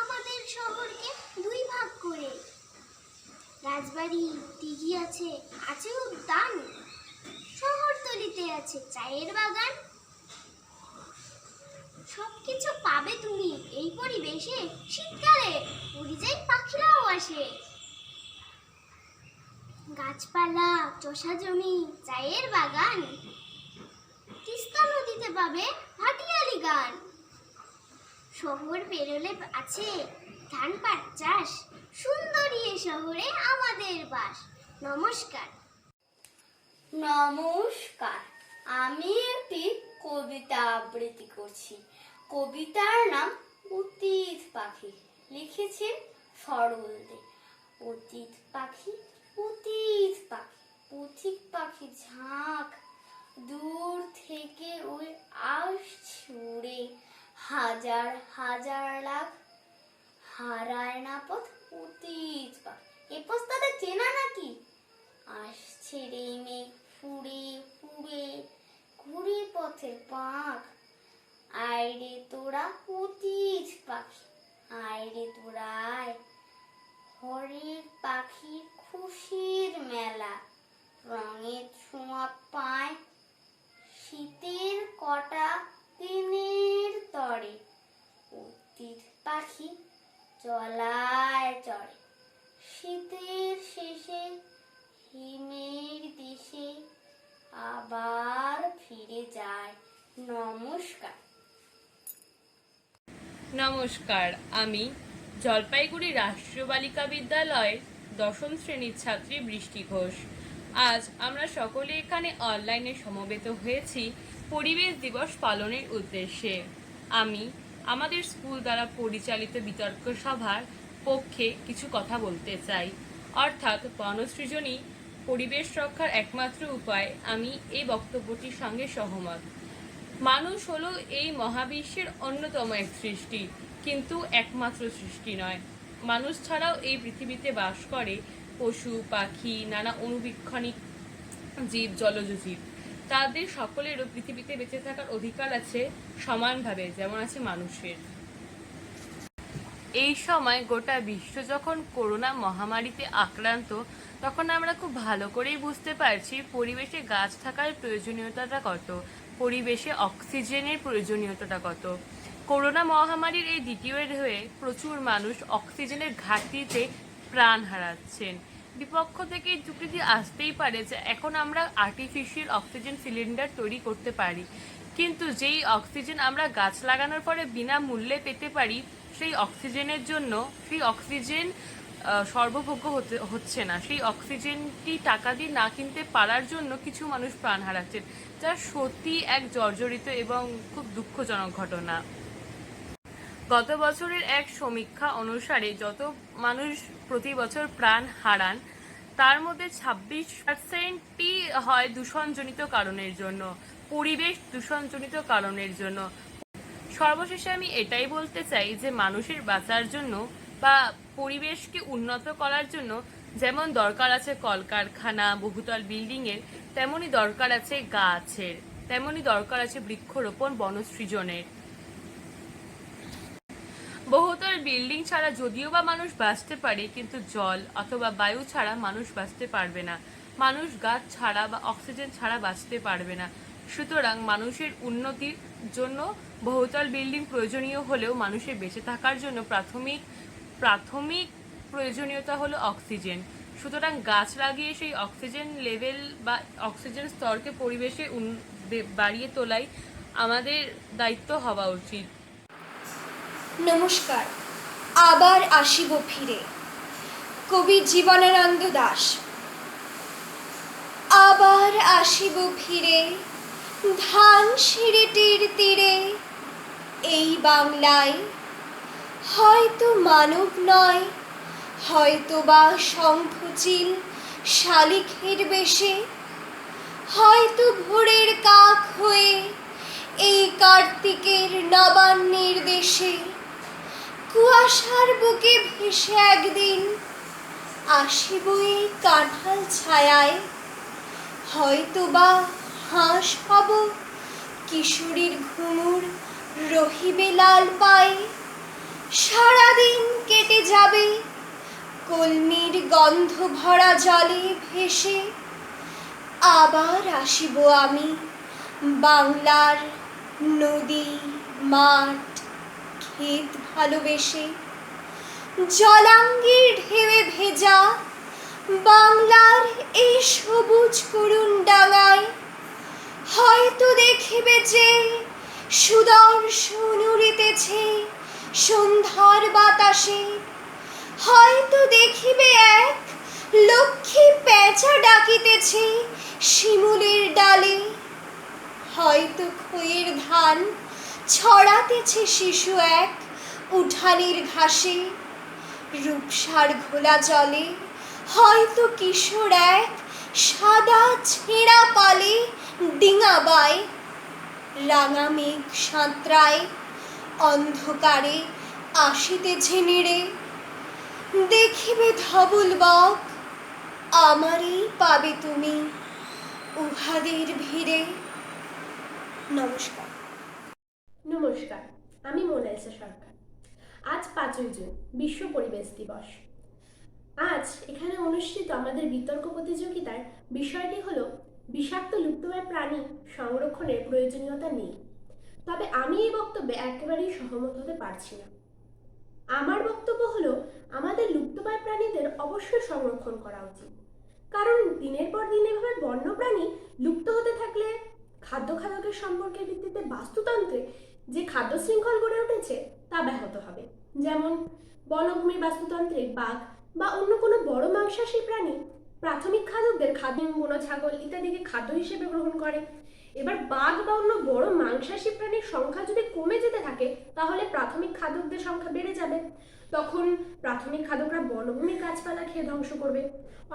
আমাদের শহরকে দুই ভাগ করে, রাজবাড়ি দিঘি আছে, আছে উদ্যান, শহরতলিতে আছে চায়ের বাগান। সবকিছু পাবে তুমি এই পরিবেশে, শীতকালে পরিযায়ী পাখিরাও আসে। গাছপালা, চষা জমি, চায়ের বাগান, তিস্তা নদীতে পাবে ভাটিয়ালি গান। শহর পেরোলে আছে ধান পাট চাষ, সুন্দরী এ শহরে আমাদের বাস। নমস্কার। নমস্কার, আমি একটি কবিতা আবৃত্তি করছি। কবিতার নাম অতীত পাখি, লিখেছেন সরল দে। অতীত পাখি, অতীত পাখি, পথিক পাখি ঝাঁক, দূর থেকে ওই আসছে উড়ে, হাজার হাজার লাখ হারায় না পথ অতীত পাখি। এ পথ তাদের চেনা নাকি? আসছে রে মেঘ ফুড়ে ফুড়ে, ঘুরে পথের পাঁক। আয় রে তোরা অতীত পাখি, আয় রে তোরা আয়। হরেক পাখির খুশির মেলা, রঙের ছোঁয়া পায় শীতের কটা দিনের তরে। অতীত পাখি চলায় চড়ে, শীতের শেষে হিমের দেশে আবার ফিরে যায়। নমস্কার। নমস্কার, আমি জলপাইগুড়ি রাষ্ট্রীয় বালিকা বিদ্যালয়ের 10ম শ্রেণীর ছাত্রী বৃষ্টি ঘোষ। আজ আমরা সকলে এখানে অনলাইনে সমবেত হয়েছি পরিবেশ দিবস পালনের উদ্দেশ্যে। আমি আমাদের স্কুল দ্বারা পরিচালিত বিতর্ক সভার পক্ষে কিছু কথা বলতে চাই। অর্থাৎ বনসৃজনই পরিবেশ রক্ষার একমাত্র উপায়। আমি এই বক্তব্যটির সঙ্গে সহমত। মানুষ হলো এই মহাবিশ্বের অন্যতম এক সৃষ্টি, কিন্তু একমাত্র সৃষ্টি নয়। মানুষ ছাড়াও এই পৃথিবীতে বাস করে পশু পাখি, নানা অণুবীক্ষণিক জীব, জলজ জীব। তাদের সকলেরও পৃথিবীতে বেঁচে থাকার অধিকার আছে সমানভাবে, যেমন আছে মানুষের। এই সময় গোটা বিশ্ব যখন করোনা মহামারীতে আক্রান্ত, তখন আমরা খুব ভালো করেই বুঝতে পারছি পরিবেশে গাছ থাকার প্রয়োজনীয়তাটা কত, পরিবেশে অক্সিজেনের প্রয়োজনীয়তাটা কত। করোনা মহামারীর এই দ্বিতীয় ঢেউয়ে প্রচুর মানুষ অক্সিজেনের ঘাটতিতে প্রাণ হারাচ্ছেন। বিপক্ষ থেকে এই যুক্তি আসতেই পারে যে এখন আমরা আর্টিফিশিয়াল অক্সিজেন সিলিন্ডার তৈরি করতে পারি, কিন্তু যেই অক্সিজেন আমরা গাছ লাগানোর পরে বিনামূল্যে পেতে পারি, সেই অক্সিজেনের জন্য সেই অক্সিজেন সর্বভোগ্য হচ্ছে না। সেই অক্সিজেনটি টাকা দিয়ে না কিনতে পারার জন্য কিছু মানুষ প্রাণ হারাচ্ছেন, যা সত্যি এক জর্জরিত এবং খুব দুঃখজনক ঘটনা। গত বছরের এক সমীক্ষা অনুসারে যত মানুষ প্রতি বছর প্রাণ হারান, তার মধ্যে 26%ই হয় দূষণজনিত কারণের জন্য, পরিবেশ দূষণজনিত কারণের জন্য। সর্বশেষে আমি এটাই বলতে চাই যে মানুষের বাঁচার জন্য বা পরিবেশকে উন্নত করার জন্য যেমন দরকার আছে কলকারখানা, বহুতল বিল্ডিংয়ের, তেমনই দরকার আছে গাছের, তেমনই দরকার আছে বৃক্ষরোপণ, বনসৃজনের। বহুতল বিল্ডিং ছাড়া যদিও বা মানুষ বাঁচতে পারে, কিন্তু জল অথবা বায়ু ছাড়া মানুষ বাঁচতে পারবে না। মানুষ গাছ ছাড়া বা অক্সিজেন ছাড়া বাঁচতে পারবে না। সুতরাং মানুষের উন্নতির জন্য বহুতল বিল্ডিং প্রয়োজনীয় হলেও মানুষের বেঁচে থাকার জন্য প্রাথমিক প্রয়োজনীয়তা হলো অক্সিজেন। সুতরাং গাছ লাগিয়ে সেই অক্সিজেন লেভেল বা অক্সিজেন স্তরকে পরিবেশে বাড়িয়ে তোলাই আমাদের দায়িত্ব হওয়া উচিত। নমস্কার, আবার আসিব ফিরে। কবি জীবনানন্দ দাশ। আবার আসিব ফিরে ধান সিঁড়িটির তীরে, এই বাংলায় হয়তো মানব নয়, হয়তো বা শঙ্খচিল শালিখের বেশে, হয়তো ভোরের কাক হয়ে এই কার্তিকের নবান্নের দেশে কুয়াশার বুকে ভেসে একদিন আসিব এই কাঁঠাল ছায়ায়, হয়তো বা হাঁস হব কিশোরীর ঘুমুর রহিবে লাল পায়, সারাদিন কেটে যাবে কলমির গন্ধ ভরা জলে ভেসে, আবার আসিব আমি বাংলার নদী মাঠ ক্ষেত ভালোবেসে, জলাঙ্গির ঢেউয়ে ভেজা বাংলার এই সবুজ করুণ ডাঙায়, হয়তো দেখিবে যে সুদর্শন উড়িতেছে সন্ধ্যার বাতাসে, হয়তো দেখিবে এক লক্ষ্মী পেঁচা ডাকিতেছে শিমুলের ডালে, হয়তো খইয়ের ধান ছড়াতেছে শিশু এক উঠানের ঘাসে, রূপসার ঘোলা জলে হয়তো কিশোর এক সাদা ছেঁড়া পালে ডিঙা বায়, রাঙা মেঘ সাঁতরায় অন্ধকারে আসিতেছে নেড়ে, দেখিবে ধবল বক আমারই পাবে তুমি উহাদের ভিড়ে। নমস্কার। নমস্কার, আমি মোনালিসা সরকার। আজ 5ই জুন বিশ্ব পরিবেশ দিবস। আজ এখানে অনুষ্ঠিত আমাদের বিতর্ক প্রতিযোগিতার বিষয়টি হলো বিষাক্ত লুপ্তপ্রায় প্রাণী সংরক্ষণের প্রয়োজনীয়তা নেই। তবে আমি এই বক্তব্যে একেবারেই সহমত হতে পারছি না। আমার বক্তব্য হলো আমাদের লুপ্তপ্রায় প্রাণীদের অবশ্যই সংরক্ষণ করা উচিত, কারণ দিনের পর দিন এভাবে বন্যপ্রাণী লুপ্ত হতে থাকলে খাদ্য খাদকের সম্পর্কের ভিত্তিতে বাস্তুতন্ত্রে যে খাদ্য শৃঙ্খল গড়ে উঠেছে তা ব্যাহত হবে। যেমন বনভূমির বাস্তুতন্ত্রে বাঘ বা অন্য কোনো বড় মাংসাশী প্রাণী প্রাথমিক খাদ্যদের খাদ্য, বুনো ছাগল ইত্যাদিকে খাদ্য হিসেবে গ্রহণ করে। এবার বাঘ বা অন্য বড় মাংসাশী প্রাণীর সংখ্যা যদি কমে যেতে থাকে, তাহলে প্রাথমিক খাদ্যদের সংখ্যা বেড়ে যাবে। তখন প্রাথমিক খাদ্যরা বনভূমির গাছপালা খেয়ে ধ্বংস করবে,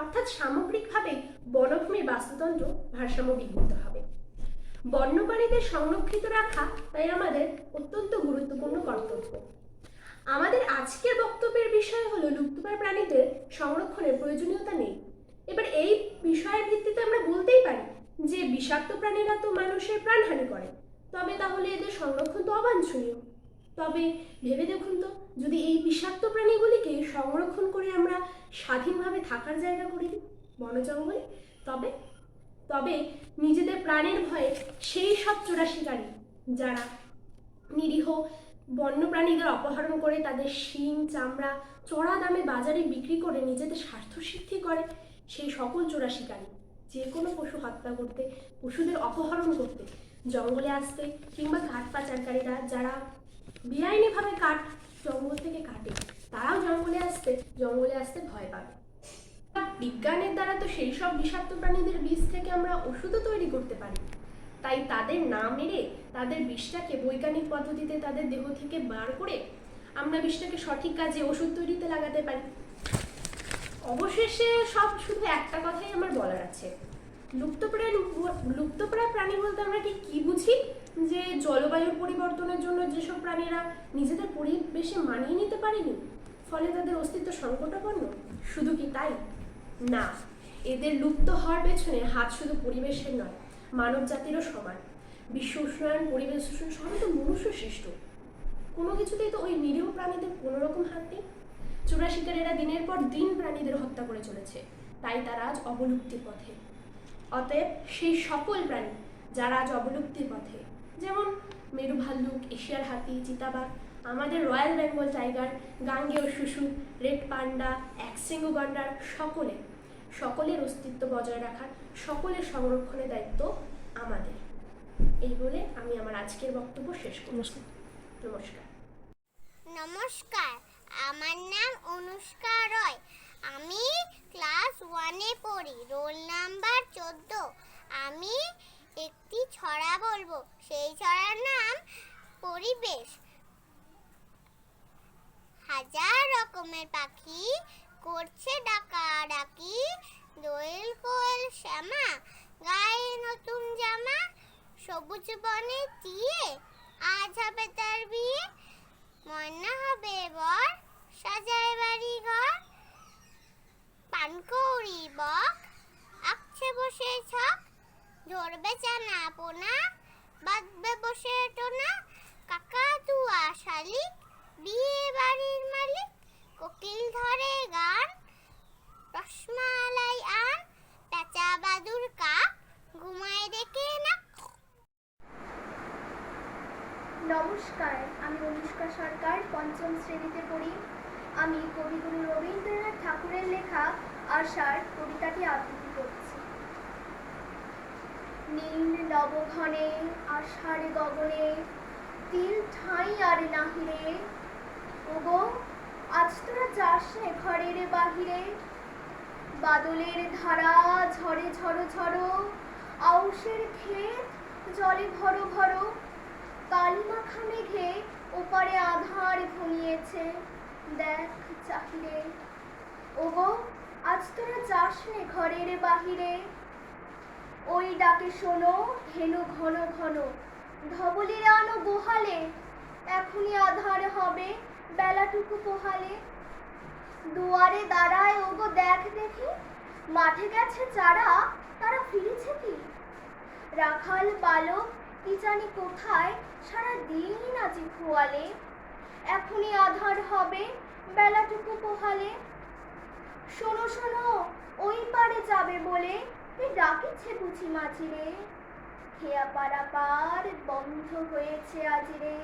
অর্থাৎ সামগ্রিকভাবে বনভূমির বাস্তুতন্ত্র ভারসাম্য বিঘ্নিত হবে। বন্যপ্রাণীদের সংরক্ষিত রাখা তাই আমাদের অত্যন্ত গুরুত্বপূর্ণ কর্তব্য। আমাদের আজকের বক্তব্যের বিষয় হলো লুপ্তপ্রায় প্রাণীদের সংরক্ষণের প্রয়োজনীয়তা নেই। এবার এই বিষয়ের ভিত্তিতে আমরা বলতেই পারি যে বিষাক্ত প্রাণীরা তো মানুষের প্রাণহানি করে, তবে তাহলে এদের সংরক্ষণ তো অবাঞ্ছনীয়। তবে ভেবে দেখুন তো, যদি এই বিষাক্ত প্রাণীগুলিকে সংরক্ষণ করে আমরা স্বাধীনভাবে থাকার জায়গা করে দিই বন জঙ্গলে, তবে নিজেদের প্রাণের ভয়ে সেই সব চোরা শিকারী যারা নিরীহ বন্যপ্রাণীদের অপহরণ করে তাদের শিং চামড়া চড়া দামে বাজারে বিক্রি করে নিজেদের স্বার্থসিদ্ধি করে, সেই সকল চোরা শিকারী যে কোনো পশু হত্যা করতে, পশুদের অপহরণ করতে জঙ্গলে আসতে, কিংবা কাঠ পাচারকারীরা যারা বেআইনিভাবে কাঠ জঙ্গল থেকে কাটে তারাও জঙ্গলে আসতে ভয় পাবে। বিজ্ঞানের দ্বারা তো সেই সব বিষাক্ত প্রাণীদের বিষ থেকে আমরা ওষুধও তৈরি করতে পারি, তাই তাদের না মেরে তাদের বিষটাকে বৈজ্ঞানিক পদ্ধতিতে তাদের দেহ থেকে বার করে আমরা বিষটাকে সঠিক কাজে ওষুধ তৈরিতে লাগাতে পারি। অবশেষে সব শুধু একটা কথাই আমার বলার আছে, লুপ্তপ্রায় প্রাণী বলতে আমরা ঠিক কি বুঝি? যে জলবায়ুর পরিবর্তনের জন্য যে যেসব প্রাণীরা নিজেদের পরিবেশে মানিয়ে নিতে পারেনি, ফলে তাদের অস্তিত্ব সংকটাপন্ন, শুধু কি তাই? না, এদের লুপ্ত হওয়ার পেছনে হাত শুধু পরিবেশের নয়, মানব জাতিরও সমান। বিশ্ব উষ্ণায়ন, পরিবেশ দূষণ সব তো মনুষ্য সৃষ্ট। কোনো কিছুতেই তো ওই নিরীহ প্রাণীদের কোনো রকম হাত নেই। চোরা শিকারেরা দিনের পর দিন প্রাণীদের হত্যা করে চলেছে, তাই তারা আজ অবলুপ্তির পথে। অতএব সেই সকল প্রাণী যারা আজ অবলুপ্তির পথে, যেমন মেরু ভাল্লুক, এশিয়ার হাতি, চিতাবাঘ, আমাদের রয়্যাল বেঙ্গল টাইগার, গাঙ্গেয় শুশুক, রেড পান্ডা, একশৃঙ্গ গন্ডার, সকলের অস্তিত্ব বজায় রাখার, সকলের সংরক্ষণের দায়িত্ব আমাদের। এই বলে আমি আমার আজকের বক্তব্য শেষ করছি। নমস্কার। নমস্কার, আমার নাম অনুষ্কা রয়। আমি ক্লাস 1-এ পড়ি, রোল নাম্বার 14। আমি একটি ছড়া বলবো। সেই ছড়ার নাম পরিবেশ। হাজার রকমের পাখি করছে ডাকাডাকি, দোয়েল কোয়েল শ্যামা গায়ে নতুন জামা, সবুজ বনে টিয়ে আজ হবে তার বিয়ে, ময়না হবে বর সাজায় বাড়ি ঘর, পানকৌড়ি বক আঁকছে বসে ছক, ধরবে চানা পোনা বাঁধবে বসে টোনা, কাকাতুয়া শালিক বিয়ে বাড়ির মালিক, কোকিল ধরে গান রসমালাই আন, পেঁচা বাদুর কাক ঘুমায় ডেকে না। নমস্কার, আমি অনুষ্কা সরকার, 5ম শ্রেণীতে পড়ি। আমি কবিগুরু রবীন্দ্রনাথ ঠাকুরের লেখা আশার কবিতাটি আবৃত্তি করছি। নীল নবঘনে আষাঢ় গগনে তিল ঠাঁই আর নাহিরে, ওগো আজ তোরা যাস নে ঘরের বাহিরে, বাদলের ধারা ঝরে ঝড়ো ঝড়ো, আউশের ক্ষেত জলে ভরো ভরো, কালিমাখা মেঘে ওপারে আধার ঘনিয়েছে, দেখ চাহিরে, ওগো আজ তোরা যাস নে ঘরের বাহিরে, ওই ডাকে শোনো ধেনু ঘন ঘন, ধবলিরে আনো গোহালে, এখনই আধার হবে বেলাটুকু পোহালে, দুয়ারে দাঁড়ায় ওগো দেখ দেখি, মাঠে গেছে যারা তারা ফিরেছে কি, রাখাল বালক কি জানি কোথায় সারা দিন আজি খোয়ালে, এখনই আধার হবে বেলাটুকু পোহালে, শোনো শোনো ওই পারে যাবে বলে ডাকিছে বুঝি মাঝিরে, খেয়া পাড়া পার বন্ধ হয়েছে আজিরে,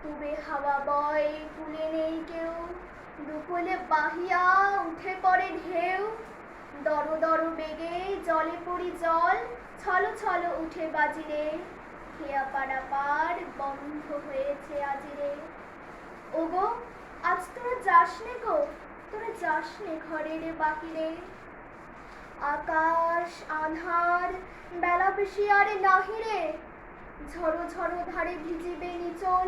তুবে হাওয়া বয় কুলে নেই কেউ, দুকুলে বাহিয়া উঠে পড়ে ঢেউ, দর দর বেগে জলে পড়ি জল, ছলো ছলো উঠে বাজিরে, খেয়া পাড়া পার বন্ধ হয়েছে আজিরে, ওগো আজ তোরা যাস নে গো, তোরা যাস নে ঘরের বাহিরে, আকাশ আধার বেলা বেশি আর নাহিরে, ঝড়ো ঝড়ো ধারে ভিজিবে নিচল,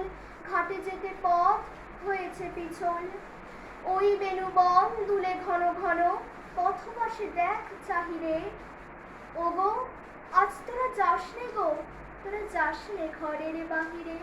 ঘাটে যেতে পথ হয়েছে পিছল, ওই বেণুবন দুলে ঘন ঘন, পথপাশে দেখ চাহিরে, ওগো আজ তোরা যাস নে গো, তোরা যাস নে ঘরের বাহিরে।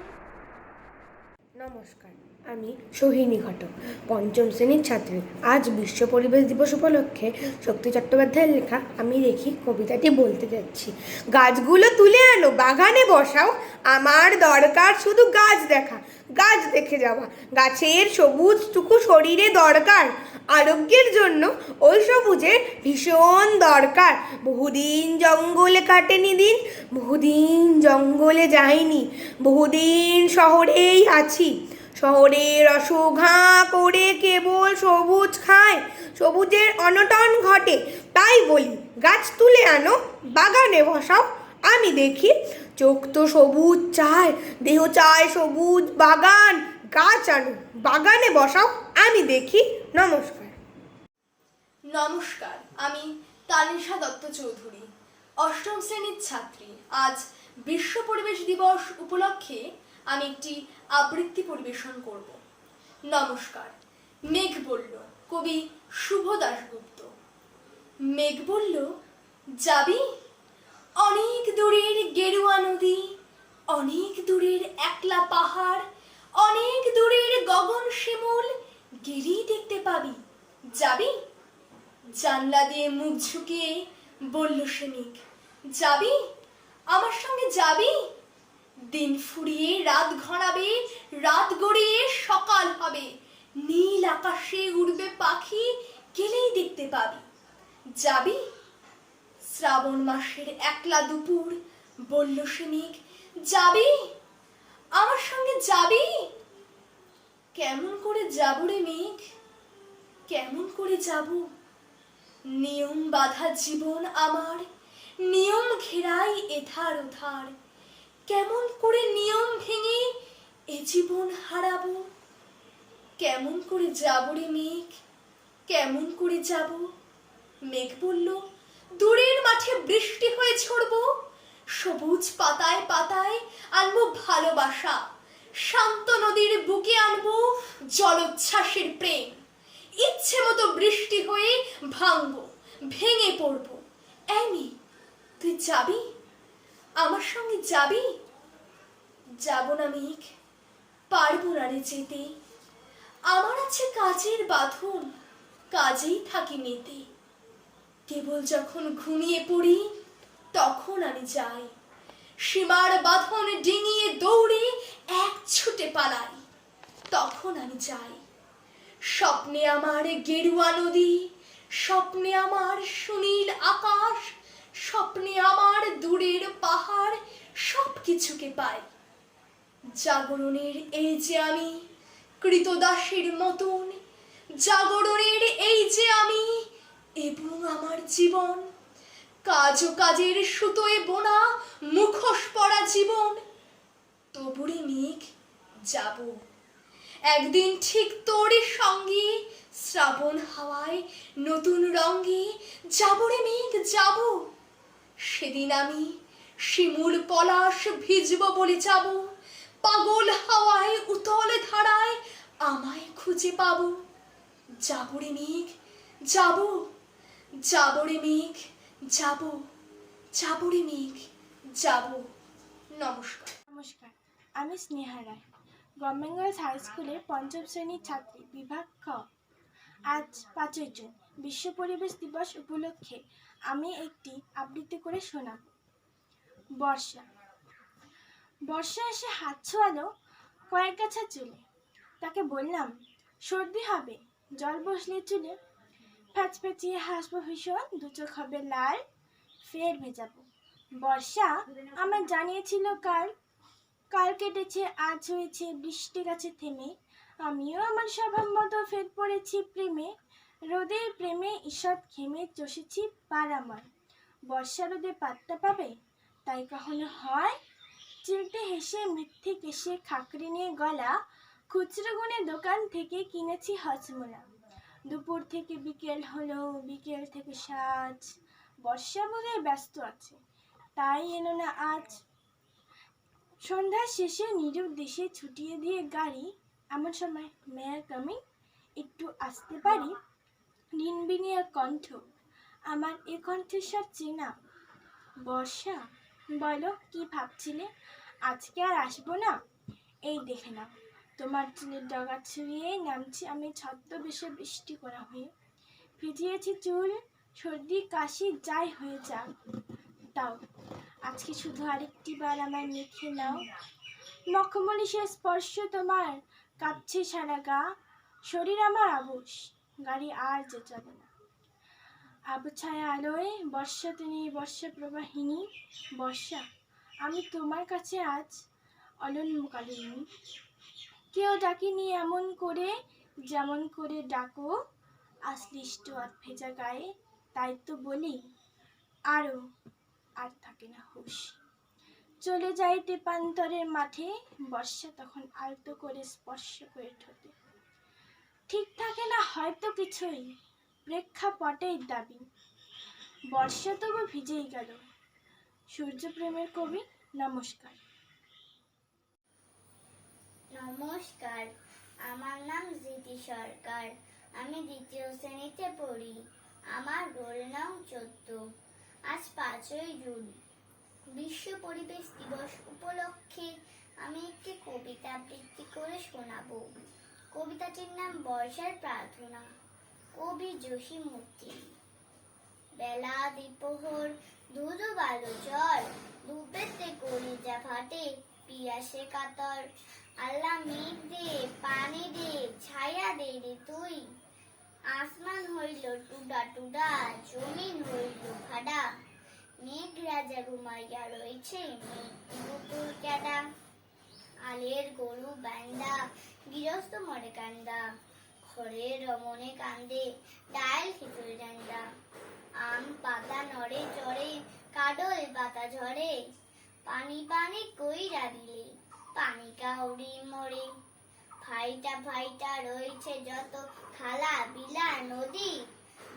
নমস্কার, আমি সোহিনী ঘটক, 5ম শ্রেণীর ছাত্রী। আজ বিশ্ব পরিবেশ দিবস উপলক্ষে শক্তি চট্টোপাধ্যায়ের লেখা আমি দেখি কবিতাটি বলতে যাচ্ছি। গাছগুলো তুলে আনো বাগানে বসাও, আমার দরকার শুধু গাছ দেখা, গাছ দেখে যাওয়া, গাছের সবুজটুকু শরীরে দরকার, আরোগ্যের জন্য ওই সবুজের ভীষণ দরকার। বহুদিন জঙ্গলে কাটেনি দিন, বহুদিন জঙ্গলে যাইনি, বহুদিন শহরেই আছি, শহরের অসুখ ঘাঁ করে কেবল সবুজ খায়, সবুজের অনটন ঘটে, তাই বলি গাছ তুলে আনো বাগানে বসাও, আমি দেখি চোখ তো সবুজ চায়, দেহ চায় সবুজ বাগান, গাছ আনো বাগানে বসাও, আমি দেখি। নমস্কার। নমস্কার, আমি তানিশা দত্ত চৌধুরী, 8ম শ্রেণীর ছাত্রী। আজ বিশ্ব পরিবেশ দিবস উপলক্ষে আমি একটি আবৃত্তি পরিবেশন করব। নমস্কার। মেঘ বলল, কবি শুভ দাশগুপ্ত। মেঘ বলল, যাবি অনেক দূরের গেরুয়া নদী, অনেক দূরের একলা পাহাড়, যাবি? জানলা দিয়ে মুখ ঝুঁকিয়ে বলল সে মেঘ। যাবি? আমার সঙ্গে যাবি? দিন ফুরিয়ে রাত ঘনাবে, রাত গড়িয়ে সকাল হবে, নীল আকাশে উড়বে পাখি, গেলেই দেখতে পাবি। যাবি? শ্রাবণ মাসের একলা দুপুর বলল সে মেঘ। যাবি? আমার সঙ্গে যাবি? কেমন করে যাব রে মেঘ, কেমন করে যাব? নিয়ম বাঁধা জীবন আমার, নিয়ম ঘেরাই এধার ওধার, কেমন করে নিয়ম ভেঙে এ জীবন হারাবো? কেমন করে যাব রে মেঘ, কেমন করে যাব? মেঘ বলল, দূরের মাঠে বৃষ্টি হয়ে ঝরবো, সবুজ পাতায় পাতায় আনবো ভালোবাসা, শান্ত নদীর বুকে আনবো জলোচ্ছ্বাসের প্রেম, ইচ্ছে মতো বৃষ্টি হয়ে ভাঙবো, ভেঙে পড়বো। এই মেঘ, তুই যাবি? আমার সঙ্গে যাবি? যাব না মেঘ, পারবো না রে যেতে, আমার আছে কাজের বাঁধন, কাজেই থাকি মেতে, কেবল যখন ঘুমিয়ে পড়ি তখন আমি যাই, সীমার বাঁধন ডিঙিয়ে দৌড়ে এক ছুটে পালাই, তখন আমি যাই। স্বপ্নে আমার গেরুয়া নদী, স্বপ্নে আমার সুনীল আকাশ, স্বপ্নে আমার দূরের পাহাড়, সব কিছুকে পাই। জাগরণের এই যে আমি কৃতদাসের মতন, জাগরণের এই যে আমি এবং আমার জীবন, কাজ ও কাজের সুতোয় বোনা মুখোশ পরা জীবন, তবুরে মেঘ যাব একদিন ঠিক তোরই সঙ্গে, শ্রাবণ হাওয়ায় নতুন রঙে যাব রে মেঘ যাব। সেদিন আমি শিমুল পলাশ ভিজব বলে যাব, পাগল হাওয়ায় উতল ধারায় আমায় খুঁজে পাবো। যাব রে মেঘ যাব, যাব রে মেঘ যাব, যাব রে মেঘ যাব। নমস্কার। নমস্কার, আমি স্নেহা রায়, গভর্নমেন্ট গার্লস হাই স্কুলের পঞ্চম শ্রেণীর ছাত্রী, বিভাগ খ। আজ 5ই জুন বিশ্ব পরিবেশ দিবস উপলক্ষে আমি একটি আবৃত্তি করে শোনাব। বর্ষা। বর্ষা এসে হাত ছোঁয়ালো কয়েক গাছা চুলে, তাকে বললাম সর্দি হবে, জল বসলে চুলে, ফ্যাচফ্যাচিয়ে হাসবো ভীষণ, দু চোখ হবে লাল, ফের ভেজাবো। বর্ষা আমার জানিয়েছিল কাল, কাল কেটেছে আজ হয়েছে বৃষ্টি গাছে থেমে, আমিও আমার স্বভাব মতো ফের পড়েছি প্রেমে, রোদের প্রেমে ঈষৎ ঘেমে চষেছি পারাময়। বর্ষা রোদে পাত্তা পাবে তাই কখনো হয়, চিলতে হেসে মিথ্যে কেসে খাকরি নিয়ে গলা, খুচরো গুনে দোকান থেকে কিনেছি হজমোলা। দুপুর থেকে বিকেল হলো, বিকেল থেকে সাজ, বর্ষা বলে ব্যস্ত আছে তাই এলো না আজ। সন্ধ্যার শেষে নিরুর দেশে ছুটিয়ে দিয়ে গাড়ি, এমন সময় মেয়ার কামিং, একটু আসতে পারি? ঋণবিনীয় কণ্ঠ, আমার এ কণ্ঠস্বর চেনা। বর্ষা, বলো কি ভাবছিলে, আজকে আর আসবো না? এই দেখে নাও, তোমার চুলের ডগা ছুঁয়ে নামছি আমি ছদ্মবেশে বৃষ্টি করা হয়ে, ভিজিয়েছি চুল, সর্দি কাশি যাই হয়ে যাক, তাও আজকে শুধু আরেকটি বার আমার মেখে নাও। মখমলি সে স্পর্শ তোমার, কাঁপছে সারা গা, শরীর আমার আবশ, গাড়ি আর যে যাবে না। আবছায়া আলোয় বর্ষা তুমি বর্ষা প্রবাহিনী, বর্ষা আমি তোমার কাছে আজ অনন্যকালিনী। কেউ ডাকিনি এমন করে, যেমন করে ডাকো, আশ্লিষ্ট আর ভেজা গায়ে, তাই তো বলি আরো আর থাকে না হুঁশ। চলে যাই তেপান্তরের মাঠে, বর্ষা তখন আলতো করে স্পর্শ করে ঠোঁটে, ঠিক থাকে না হয়তো কিছুই, প্রেক্ষাপটের দাবি, বর্ষা তবু ভিজেই গেল। সূর্যপ্রেমের কবি। নমস্কার। নমস্কার, আমার নাম জিতি সরকার, আমি 2য় শ্রেণীতে পড়ি, আমার রোল নাম 14। আজ 5ই জুন বিশ্ব পরিবেশ দিবস উপলক্ষে আমি একটি কবিতা আবৃত্তি করে শোনাবো। কবিতাটির নাম বর্ষার প্রার্থনা। কবি জসীমউদ্দিন। বেলা দ্বিপ্রহর ধুধু বালু জল, ধূপেতে কলিজা ফাটে, পিয়াসে কাতর। আল্লাহ মেঘ দে, পানি দে, ছায়া দে রে তুই। আসমান হইল টুডা টুডা, জমিন হইল ভাডা। মেঘ রাজা ঘুমাইয়া রয়েছে, বুকুর ক্যাডা। আলের গরু ব্যান্দা, গৃহস্থ মরে কান্দা। ঘরের রমণে কান্দে, ডাল খিচুড়ি ডান্ডা। আম পাতা নড়ে চড়ে, কাডল পাতা ঝরে। পানি পানি কইরা দিলে, পানি কাউরি মরে। ফাইটা ফাইটা রয়েছে যত খালা বিলা নদী,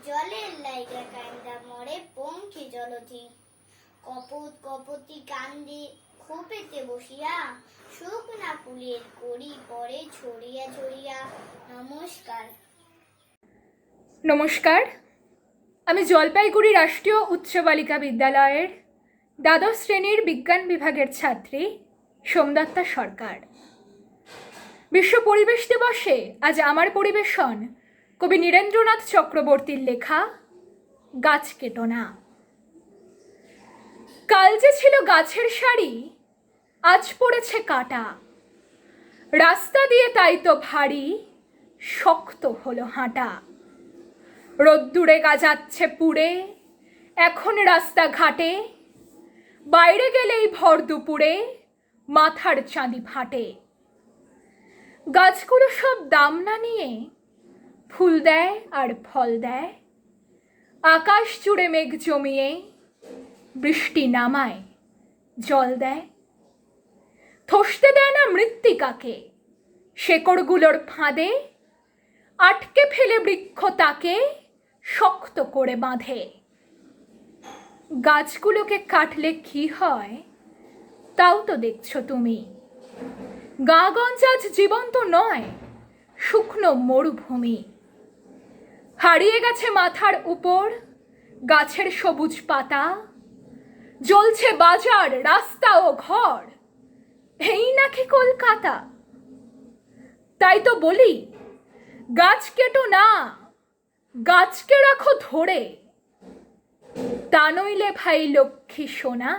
জলের লাইগা কান্দা মরে পঙ্খী জলধি। কপত কপতি কান্দে খোপেতে বসিয়া, শুকনা ফুলের কড়ি পরে ছড়িয়া ছড়িয়া। নমস্কার। নমস্কার, আমি জলপাইগুড়ি রাষ্ট্রীয় উচ্চ বালিকা বিদ্যালয়ের দ্বাদশ শ্রেণীর বিজ্ঞান বিভাগের ছাত্রী সোমদত্তা সরকার। বিশ্ব পরিবেশ দিবসে আজ আমার পরিবেশন কবি নীরেন্দ্রনাথ চক্রবর্তীর লেখা গাছ কেটো না। কাল যে ছিল গাছের সারি, আজ পড়েছে কাটা। রাস্তা দিয়ে তাই তো ভারী, শক্ত হলো হাঁটা। রোদ্দুরে গাজাচ্ছে পুড়ে, এখন রাস্তাঘাটে। বাইরে গেলেই ভর দুপুরে মাথার চাঁদি ফাটে। গাছগুলো সব দাম না নিয়ে ফুল দেয় আর ফল দেয়। আকাশ জুড়ে মেঘ জমিয়ে বৃষ্টি নামায়, জল দেয়। থসতে দেয় না মৃত্তিকাকে, শেকড়গুলোর ফাঁদে। আটকে ফেলে বৃক্ষ তাকে শক্ত করে বাঁধে। গাছগুলোকে কাটলে কি হয় তাও তো দেখছো তুমি। গাগঞ্জ আজ জীবন্ত নয়, শুকনো মরুভূমি। হারিয়ে গেছে মাথার উপর গাছের সবুজ পাতা। জ্বলছে বাজার, রাস্তা ও ঘর, এই নাকি কলকাতা। তাই তো বলি, গাছ কেটো না, গাছকে রাখো ধরে। তা নইলে ভাই লক্ষ্মী সোনা,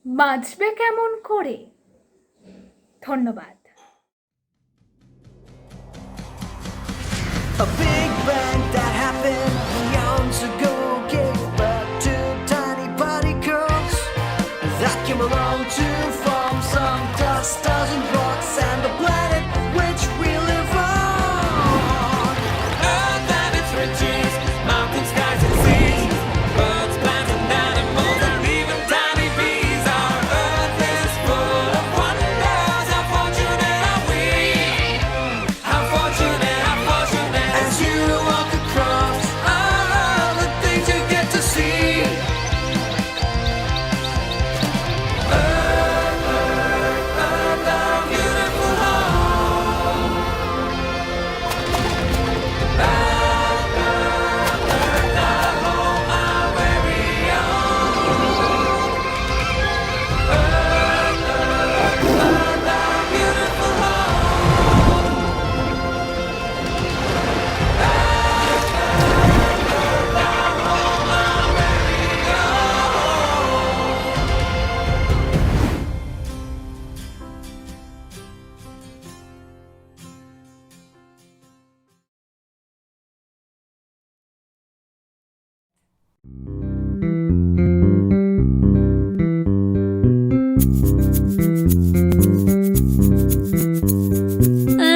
বাঁচবে কেমন করে। ধন্যবাদ। A big bang that happened eons ago gave birth to tiny particles that came along to form some dust, stars and rocks, and the planet which we live on. Earth and its riches, mountains, skies and seas, birds, plants and animals, and even tiny bees. Our earth is full of wonders. How fortunate are we? How fortunate, how fortunate. As you walk across all the things you get to see. Earth, Earth, Earth, our beautiful home. Earth, Earth, Earth, our home, our very own. Earth, Earth, Earth, our beautiful home.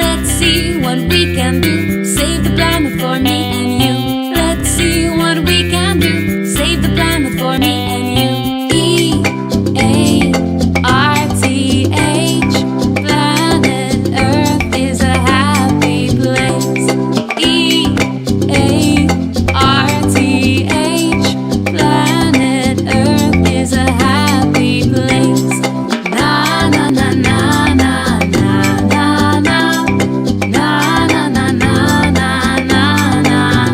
Let's see what we can do. Save the planet for me and you. Let's see what we can do. Save the planet for me and you. EARTH, planet Earth is a happy place. EARTH, planet Earth is a happy place. Na na na na na na na na na na na na na na na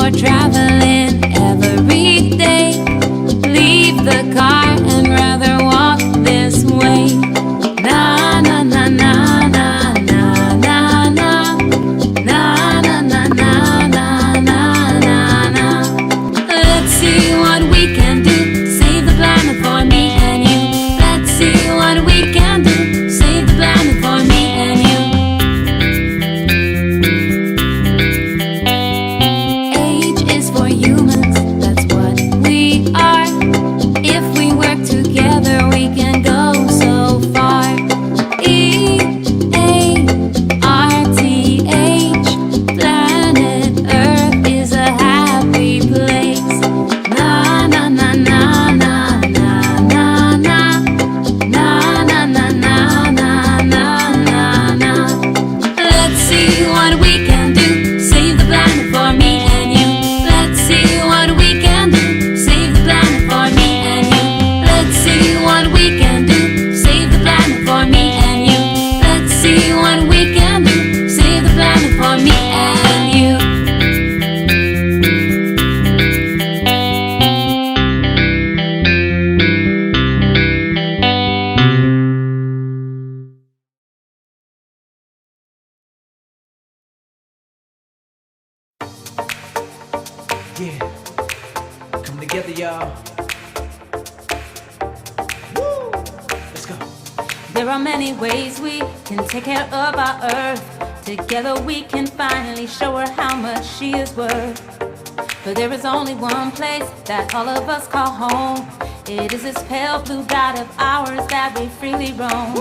for traveling every day. Leave the car and rather walk this way. Na na na na na na na na na na na na na na na na. Let's see what we can do. Save the planet for me and you. Let's see what we can do. Save the planet for me and you. Age is for humans, that's what we are. If we work together, we can go so far. EARTH, planet Earth is a happy place. Na na na na na na na na na na na na na na na na. Let's see what we can do. Save the planet for me and you. Let's see what we can do. Save the planet for me and you. Let's see what we can do. Save the planet for me and you. Let's see what we can do. Save the planet for me and you. Yeah, come together, y'all. Woo! Let's go. There are many ways we can take care of our earth. Together we can finally show her how much she is worth. But there is only one place that all of us call home. It is this pale blue dot of ours that we freely roam.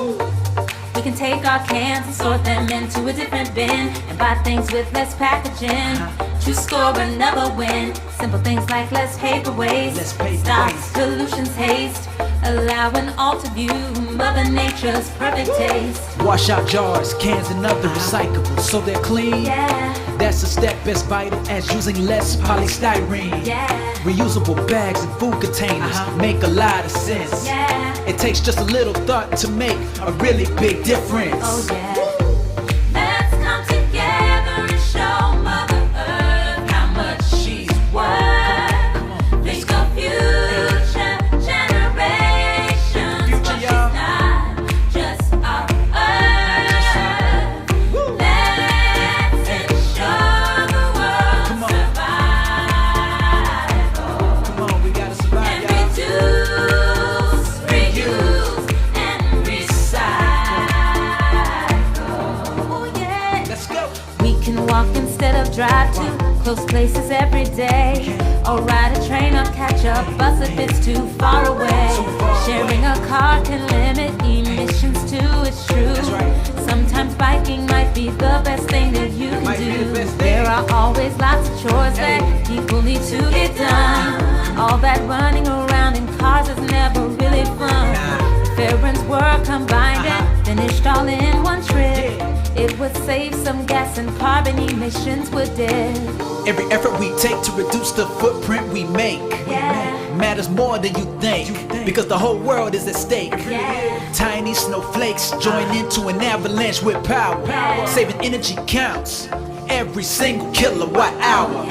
We can take our cans and sort them into a different bin and buy things with less packaging to score another win. Simple things like less paper waste, stop pollution's haste, allowing all to view Mother Nature's perfect taste. Wash out jars, cans, and other recyclables so they're clean. Yeah. That's a step as vital as using less polystyrene. Yeah. Reusable bags and food containers make a lot of sense. Yeah. It takes just a little thought to make a really big difference. Oh yeah. Let's come together and show Mother Earth how much she's worth. Think of future generations. But she's not just our Earth. Let's ensure the world's survival. Come on, we gotta survive, and reduce, reuse, and recycle. Yeah. Let's go. We can walk instead of drive to close places every day, or ride a train or catch a bus if it's too far away. Sharing a car can limit emissions too, it's true. Sometimes biking might be the best thing that you can do. There are always lots of chores that people need to get done. All that running around in cars is never really fun. If errands were combined and finished all in one trip, it would save some gas and carbon emissions would dip. Every effort we take to reduce the footprint we make matters more than you think, because the whole world is at stake. Tiny snowflakes join into an avalanche with power. Saving energy counts every single kilowatt hour.